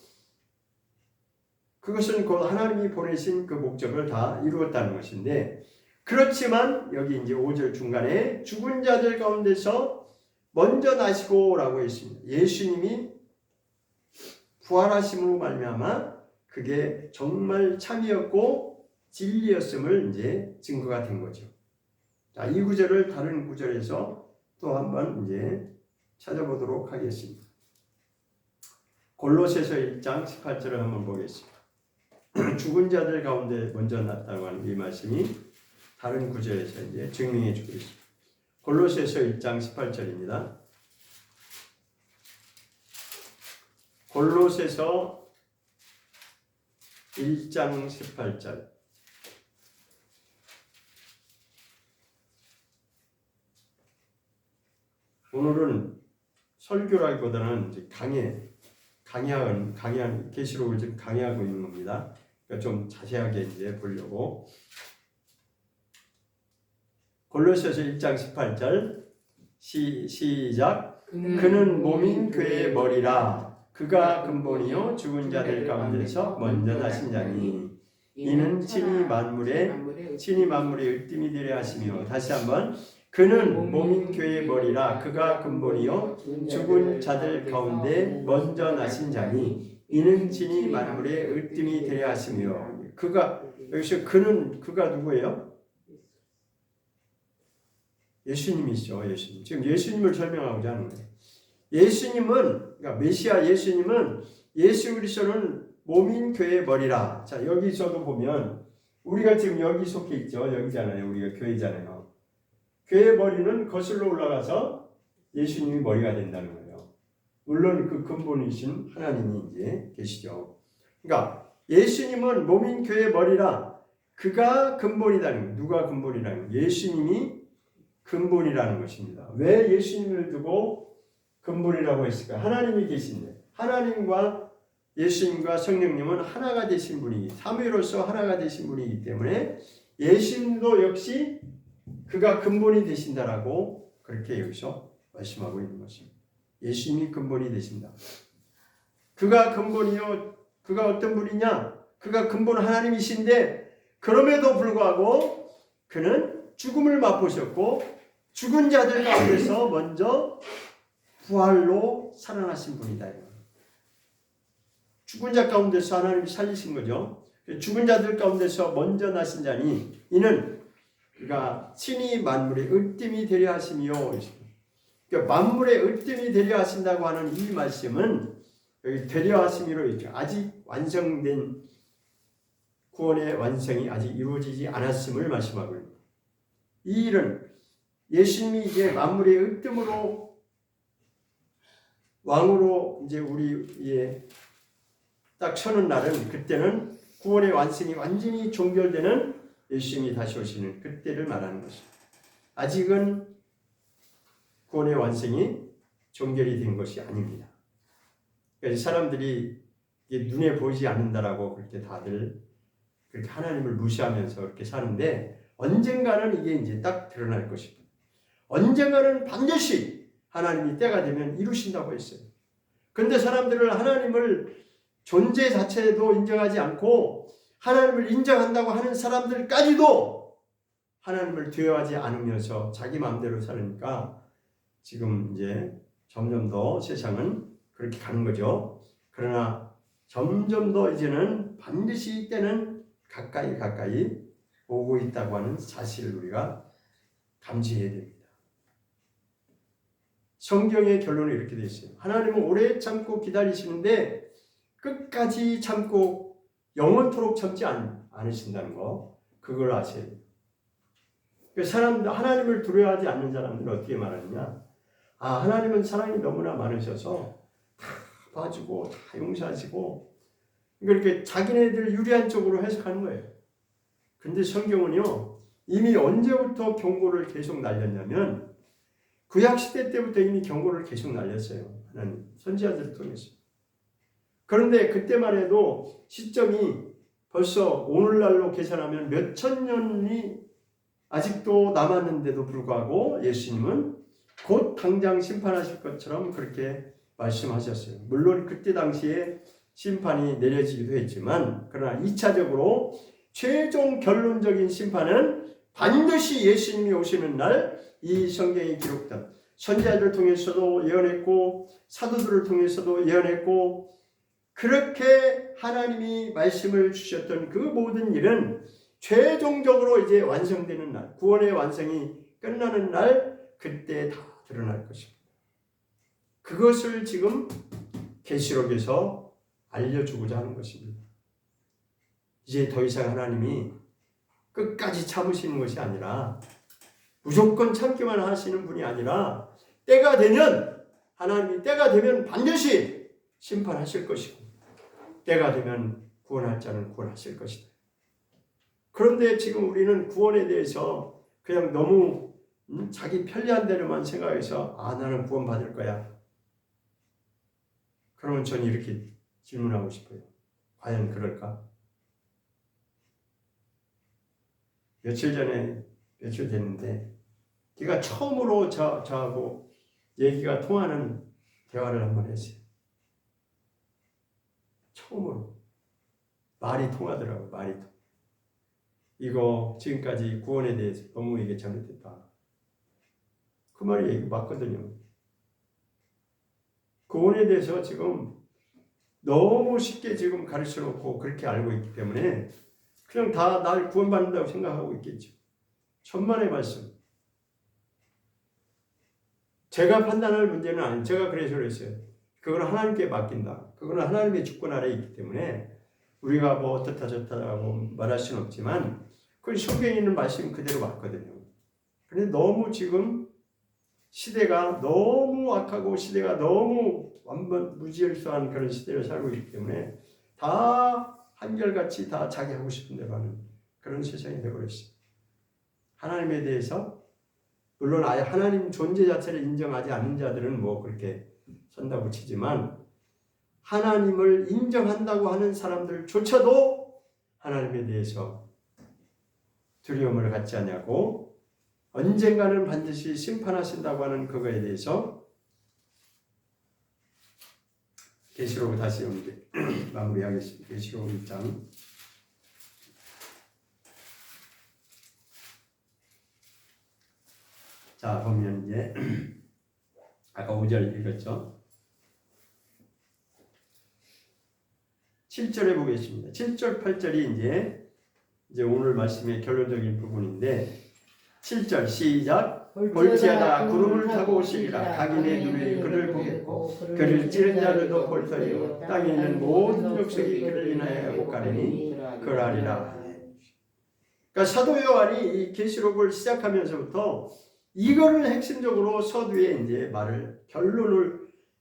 그것은 곧 하나님이 보내신 그 목적을 다 이루었다는 것인데 그렇지만 여기 이제 5절 중간에 죽은 자들 가운데서 먼저 나시고라고 했습니다. 예수님이 부활하심으로 말미암아 그게 정말 참이었고 진리였음을 이제 증거가 된 거죠. 자, 이 구절을 다른 구절에서 또 한번 이제 찾아보도록 하겠습니다. 골로새서 1장 18절을 한번 보겠습니다. 죽은 자들 가운데 먼저 났다고 하는 이 말씀이 다른 구절에서 이제 증명해 주고 있습니다. 골로새서 1장 18절입니다. 골로새서 1장 18절. 오늘은 설교라기보다는 이제 강의한 계시록을 지금 강의하고 있는 겁니다. 그러니까 좀 자세하게 이제 보려고. 골로새서 1장 18절 시작. 그는 몸인 교회의 머리라. 그가 근본이요 죽은 자들 가운데서 먼저 나신 자니 이는 친히 만물의 으뜸이 되려 하시며 다시 한번 그는 몸인 교회의 머리라. 그가 근본이요 죽은 자들 가운데 먼저 나신 자니 이는 친히 만물의 으뜸이 되려 하시며 그가 여기서 그가 누구예요? 예수님이시죠. 예수님. 지금 예수님을 설명하고자 하는 거예요. 예수님은 그러니까 메시아 예수님은 예수 그리스도는 몸인 교회의 머리라. 자 여기서도 보면 우리가 지금 여기 속해 있죠. 여기잖아요. 우리가 교회잖아요. 교회의 머리는 거슬러 올라가서 예수님이 머리가 된다는 거예요. 물론 그 근본이신 하나님이 이제 계시죠. 그러니까 예수님은 몸인 교회의 머리라. 그가 근본이라는 거예요. 누가 근본이라는 거예요? 예수님이 근본이라는 것입니다. 왜 예수님을 두고 근본이라고 했을까? 하나님이 계신데 하나님과 예수님과 성령님은 하나가 되신 분이기 삼위로서 하나가 되신 분이기 때문에 예수님도 역시 그가 근본이 되신다라고 그렇게 여기서 말씀하고 있는 것입니다. 예수님이 근본이 되신다. 그가 근본이요. 그가 어떤 분이냐? 그가 근본 하나님이신데 그럼에도 불구하고 그는 죽음을 맛보셨고 죽은 자들 가운데서 먼저 부활로 살아나신 분이다. 죽은 자 가운데서 하나님이 살리신 거죠. 죽은 자들 가운데서 먼저 나신 자니 이는 그가 친히 만물의 으뜸이 되려 하시며 그러니까 만물의 으뜸이 되려 하신다고 하는 이 말씀은 여기 되려 하심이로 있죠. 아직 완성된 구원의 완성이 아직 이루어지지 않았음을 말씀하고 있습니다. 이 일은 예수님이 이제 만물의 으뜸으로 왕으로 이제 우리의 딱 서는 날은 그때는 구원의 완성이 완전히 종결되는 예수님이 다시 오시는 그때를 말하는 것입니다. 아직은 구원의 완성이 종결이 된 것이 아닙니다. 그래서 사람들이 눈에 보이지 않는다라고 그렇게 다들 그렇게 하나님을 무시하면서 그렇게 사는데 언젠가는 이게 이제 딱 드러날 것입니다. 언젠가는 반드시 하나님이 때가 되면 이루신다고 했어요. 그런데 사람들을 하나님을 존재 자체도 인정하지 않고 하나님을 인정한다고 하는 사람들까지도 하나님을 두려워하지 않으면서 자기 마음대로 사니까 지금 이제 점점 더 세상은 그렇게 가는 거죠. 그러나 점점 더 이제는 반드시 때는 가까이 오고 있다고 하는 사실을 우리가 감지해야 됩니다. 성경의 결론은 이렇게 되어 있어요. 하나님은 오래 참고 기다리시는데 끝까지 참고 영원토록 참지 않으신다는 거, 그걸 아셔야 돼요. 하나님을 두려워하지 않는 사람들은 어떻게 말하느냐? 하나님은 사랑이 너무나 많으셔서 다 봐주고 다 용서하시고 이렇게 자기네들 유리한 쪽으로 해석하는 거예요. 근데 성경은요, 이미 언제부터 경고를 계속 날렸냐면 구약시대 때부터 이미 경고를 계속 날렸어요. 하나님 선지자들을 통해서. 그런데 그때만 해도 시점이 벌써 오늘날로 계산하면 몇천 년이 아직도 남았는데도 불구하고 예수님은 곧 당장 심판하실 것처럼 그렇게 말씀하셨어요. 물론 그때 당시에 심판이 내려지기도 했지만 그러나 2차적으로 최종 결론적인 심판은 반드시 예수님이 오시는 날 이 성경에 기록된 선지자들을 통해서도 예언했고 사도들을 통해서도 예언했고 그렇게 하나님이 말씀을 주셨던 그 모든 일은 최종적으로 이제 완성되는 날, 구원의 완성이 끝나는 날 그때 다 드러날 것입니다. 그것을 지금 계시록에서 알려주고자 하는 것입니다. 이제 더 이상 하나님이 끝까지 참으시는 것이 아니라 무조건 참기만 하시는 분이 아니라 때가 되면 하나님이 때가 되면 반드시 심판하실 것이고 때가 되면 구원할 자는 구원하실 것이다. 그런데 지금 우리는 구원에 대해서 그냥 너무 자기 편리한 대로만 생각해서 나는 구원받을 거야. 그러면 저는 이렇게 질문하고 싶어요. 과연 그럴까? 며칠 됐는데 걔가 처음으로 저하고 얘기가 통하는 대화를 한번 했어요. 처음으로 말이 통하더라고요. 말이 통해. 이거 지금까지 구원에 대해서 너무 이게 잘못됐다. 그 말이 맞거든요. 구원에 대해서 지금 너무 쉽게 지금 가르쳐 놓고 그렇게 알고 있기 때문에 그냥 다 날 구원받는다고 생각하고 있겠죠. 천만의 말씀. 제가 판단할 문제는 아니에요. 제가 그래서 그랬어요. 그건 하나님께 맡긴다. 그건 하나님의 주권 아래에 있기 때문에 우리가 뭐 어떻다 저렇다고 말할 수는 없지만 그건 성경에 있는 말씀 그대로 맞거든요. 그런데 너무 지금 시대가 너무 악하고 시대가 너무 완전 무질서한 그런 시대를 살고 있기 때문에 다 한결같이 다 자기 하고 싶은 대로 하는 그런 세상이 되어버렸어요. 하나님에 대해서 물론 아예 하나님 존재 자체를 인정하지 않는 자들은 뭐 그렇게 선다고 치지만 하나님을 인정한다고 하는 사람들조차도 하나님에 대해서 두려움을 갖지 않냐고 언젠가는 반드시 심판하신다고 하는 그거에 대해서 계시록 다시 마무리하겠습니다. 계시록 1장 자 보면 이제 아까 5절 읽었죠. 7절에 보겠습니다. 7절 8절이 이제 오늘 말씀의 결론적인 부분인데 7절 시작. 볼지어다 구름을 타고 오시리라. 각인의 눈에 그를 보겠고 그를 찌른 자들도 볼터리요 땅에 있는 모든 족속이 그를 인하여 애곡하리니 그러하리라. 그러니까 사도 요한이 이 계시록을 시작하면서부터 이거를 핵심적으로 서두에 이제 말을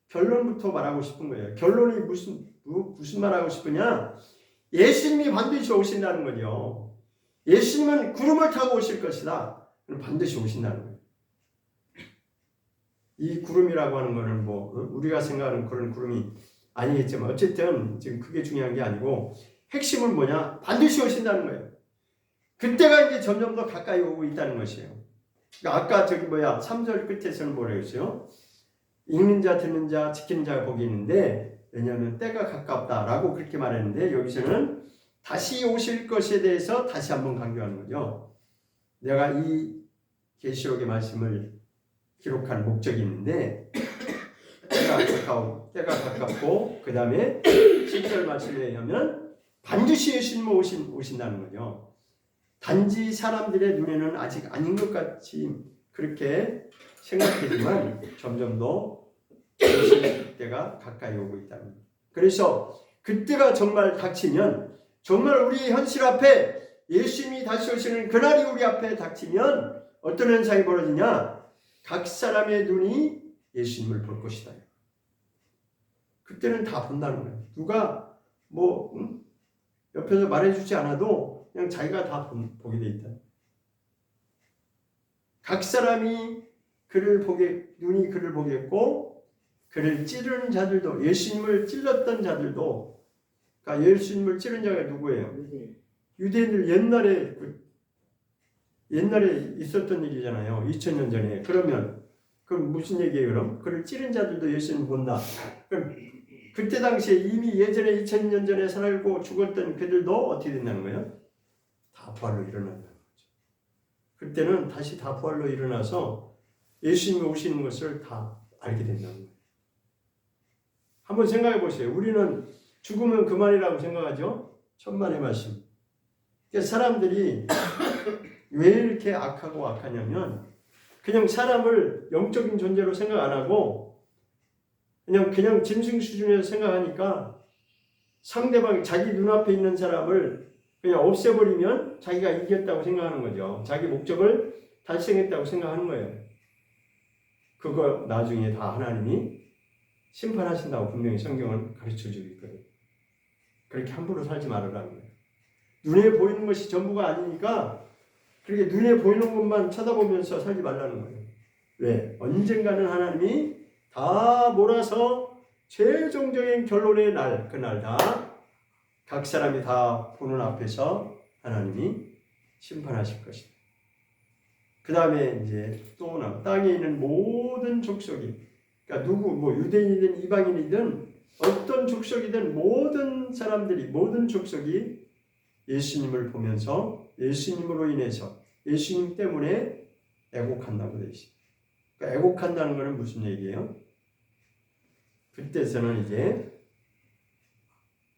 결론부터 말하고 싶은 거예요. 결론이 무슨 말하고 싶으냐? 예수님이 반드시 오신다는 거죠. 예수님은 구름을 타고 오실 것이다. 반드시 오신다는 거예요. 이 구름이라고 하는 거는 우리가 생각하는 그런 구름이 아니겠지만 어쨌든 지금 그게 중요한 게 아니고 핵심은 뭐냐? 반드시 오신다는 거예요. 그때가 이제 점점 더 가까이 오고 있다는 것이에요. 그러니까 아까 3절 끝에서는 뭐라 했어요? 읽는 자, 듣는 자, 지키는 자가 복이 있는데 왜냐하면 때가 가깝다라고 그렇게 말했는데 여기서는 다시 오실 것에 대해서 다시 한번 강조하는 거죠. 내가 이 계시록의 말씀을 기록한 목적이 있는데 때가 가깝고 그 다음에 7절 말씀에 의하면 반드시 예수님은 오신다는 거죠. 단지 사람들의 눈에는 아직 아닌 것 같이 그렇게 생각되지만 점점 더 오실 때가 가까이 오고 있다는 거예요. 그래서 그때가 정말 닥치면 정말 우리 현실 앞에 예수님이 다시 오시는 그날이 우리 앞에 닥치면 어떤 현상이 벌어지냐? 각 사람의 눈이 예수님을 볼 것이다. 그때는 다 본다는 거예요. 누가 옆에서 말해주지 않아도 그냥 자기가 다 보게 돼 있다. 각 사람이 눈이 그를 보겠고 그를 찌르는 자들도 예수님을 찔렀던 자들도 그러니까 예수님을 찌른 자가 누구예요? 유대인들 옛날에 있었던 일이잖아요. 2000년 전에. 그럼 무슨 얘기예요? 그럼 그를 찌른 자들도 예수님을 본다. 그럼 그때 당시에 이미 예전에 2000년 전에 살고 죽었던 그들도 어떻게 된다는 거예요? 다 부활로 일어난다는 거죠. 그때는 다시 다 부활로 일어나서 예수님이 오시는 것을 다 알게 된다는 거예요. 한번 생각해 보세요. 우리는 죽으면 그만이라고 생각하죠? 천만의 말씀. 그러니까 사람들이 왜 이렇게 악하냐면 그냥 사람을 영적인 존재로 생각 안 하고 그냥 짐승 수준에서 생각하니까 상대방이 자기 눈앞에 있는 사람을 그냥 없애버리면 자기가 이겼다고 생각하는 거죠. 자기 목적을 달성했다고 생각하는 거예요. 그거 나중에 다 하나님이 심판하신다고 분명히 성경은 가르쳐주고 있거든요. 그렇게 함부로 살지 말으라는 거예요. 눈에 보이는 것이 전부가 아니니까 그렇게 눈에 보이는 것만 쳐다보면서 살지 말라는 거예요. 왜? 언젠가는 하나님이 다 몰아서 최종적인 결론의 날, 그날 다 각 사람이 다 보는 앞에서 하나님이 심판하실 것이다. 그 다음에 이제 또 땅에 있는 모든 족속이, 그러니까 유대인이든 이방인이든 어떤 족속이든 모든 사람들이, 모든 족속이 예수님을 보면서 예수님으로 인해서 예수님 때문에 애곡한다고 되어 있습니다. 그러니까 애곡한다는 것은 무슨 얘기예요? 그때서는 이제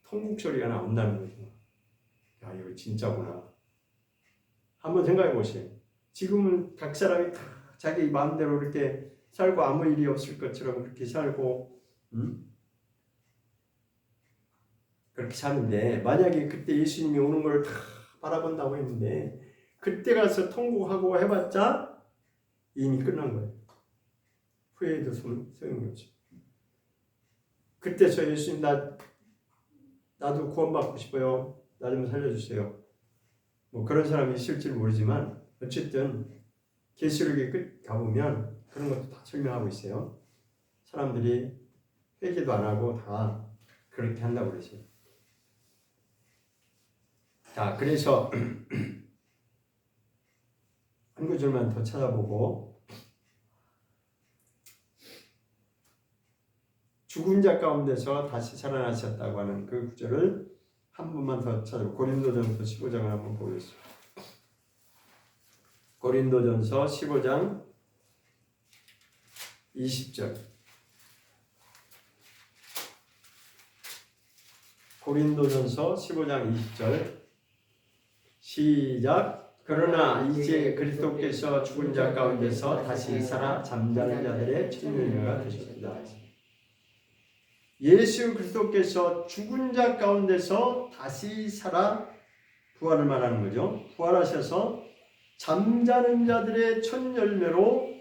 통곡 소리가 나온다는 거죠. 야, 이거 진짜구나. 한번 생각해 보세요. 지금은 각 사람이 다 자기 마음대로 이렇게 살고 아무 일이 없을 것처럼 그렇게 살고 그렇게 사는데 만약에 그때 예수님이 오는 걸 다 바라본다고 했는데 그때 가서 통곡하고 해봤자 이미 끝난 거예요. 후회해도 소용이 없죠. 그때 저 예수님 나도 구원받고 싶어요. 나 좀 살려주세요. 그런 사람이 있을지 모르지만 어쨌든 계시록의 끝 가보면 그런 것도 다 설명하고 있어요. 사람들이 회개도 안 하고 다 그렇게 한다고 그러죠. 자, 그래서 한 구절만 더 찾아보고 죽은 자 가운데서 다시 살아나셨다고 하는 그 구절을 한 번만 더 찾아보고 고린도전서 15장을 한번 보겠습니다. 고린도전서 15장 20절. 고린도전서 15장 20절. 시작. 그러나 이제 그리스도께서 죽은 자 가운데서 다시 살아 잠자는 자들의 첫 열매가 되셨다. 예수 그리스도께서 죽은 자 가운데서 다시 살아 부활을 말하는 거죠. 부활하셔서 잠자는 자들의 첫 열매로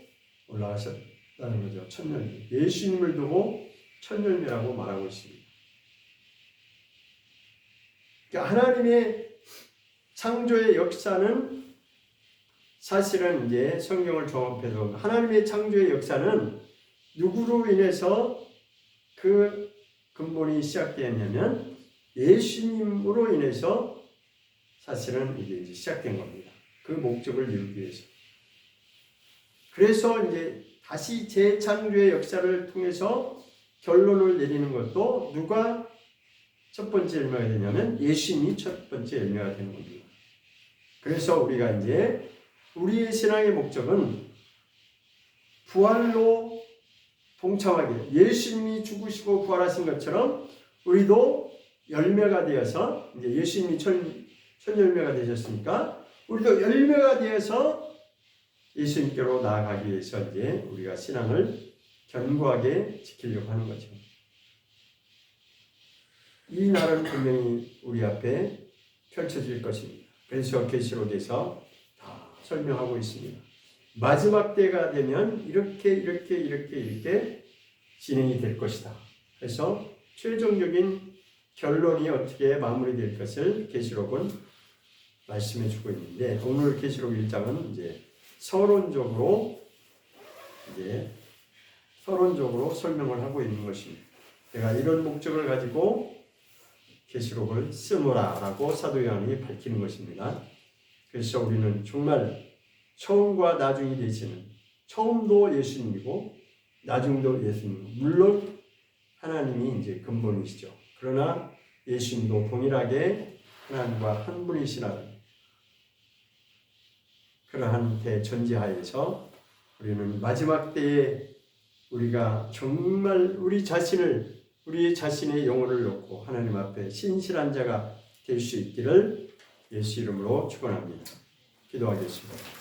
올라가셨다는 거죠. 첫 열매. 예수님을 두고 첫 열매라고 말하고 있습니다. 그러니까 하나님의 창조의 역사는 사실은 이제 성경을 종합해서 하나님의 창조의 역사는 누구로 인해서 그 근본이 시작되었냐면 예수님으로 인해서 사실은 이게 시작된 겁니다. 그 목적을 이루기 위해서. 그래서 이제 다시 재창조의 역사를 통해서 결론을 내리는 것도 누가 첫 번째 열매가 되냐면 예수님이 첫 번째 열매가 되는 겁니다. 그래서 우리가 이제 우리의 신앙의 목적은 부활로 동참하게 예수님이 죽으시고 부활하신 것처럼 우리도 열매가 되어서 이제 예수님이 첫 열매가 되셨으니까 우리도 열매가 되어서 예수님께로 나아가기 위해서 이제 우리가 신앙을 견고하게 지키려고 하는 거죠. 이 날은 분명히 우리 앞에 펼쳐질 것입니다. 그래서 계시록에서 다 설명하고 있습니다. 마지막 때가 되면 이렇게 진행이 될 것이다. 그래서 최종적인 결론이 어떻게 마무리될 것을 계시록은 말씀해 주고 있는데 오늘 계시록 1장은 이제 서론적으로 설명을 하고 있는 것입니다. 내가 이런 목적을 가지고 계시록을 쓰노라라고 사도 요한이 밝히는 것입니다. 그래서 우리는 정말 처음과 나중이 되시는 처음도 예수님이고 나중도 예수님이고 물론 하나님이 이제 근본이시죠. 그러나 예수님도 동일하게 하나님과 한 분이시라는 그러한 대전제하에서 우리는 마지막 때에 우리가 정말 우리 자신의 영혼을 놓고 하나님 앞에 신실한 자가 될 수 있기를 예수 이름으로 축원합니다. 기도하겠습니다.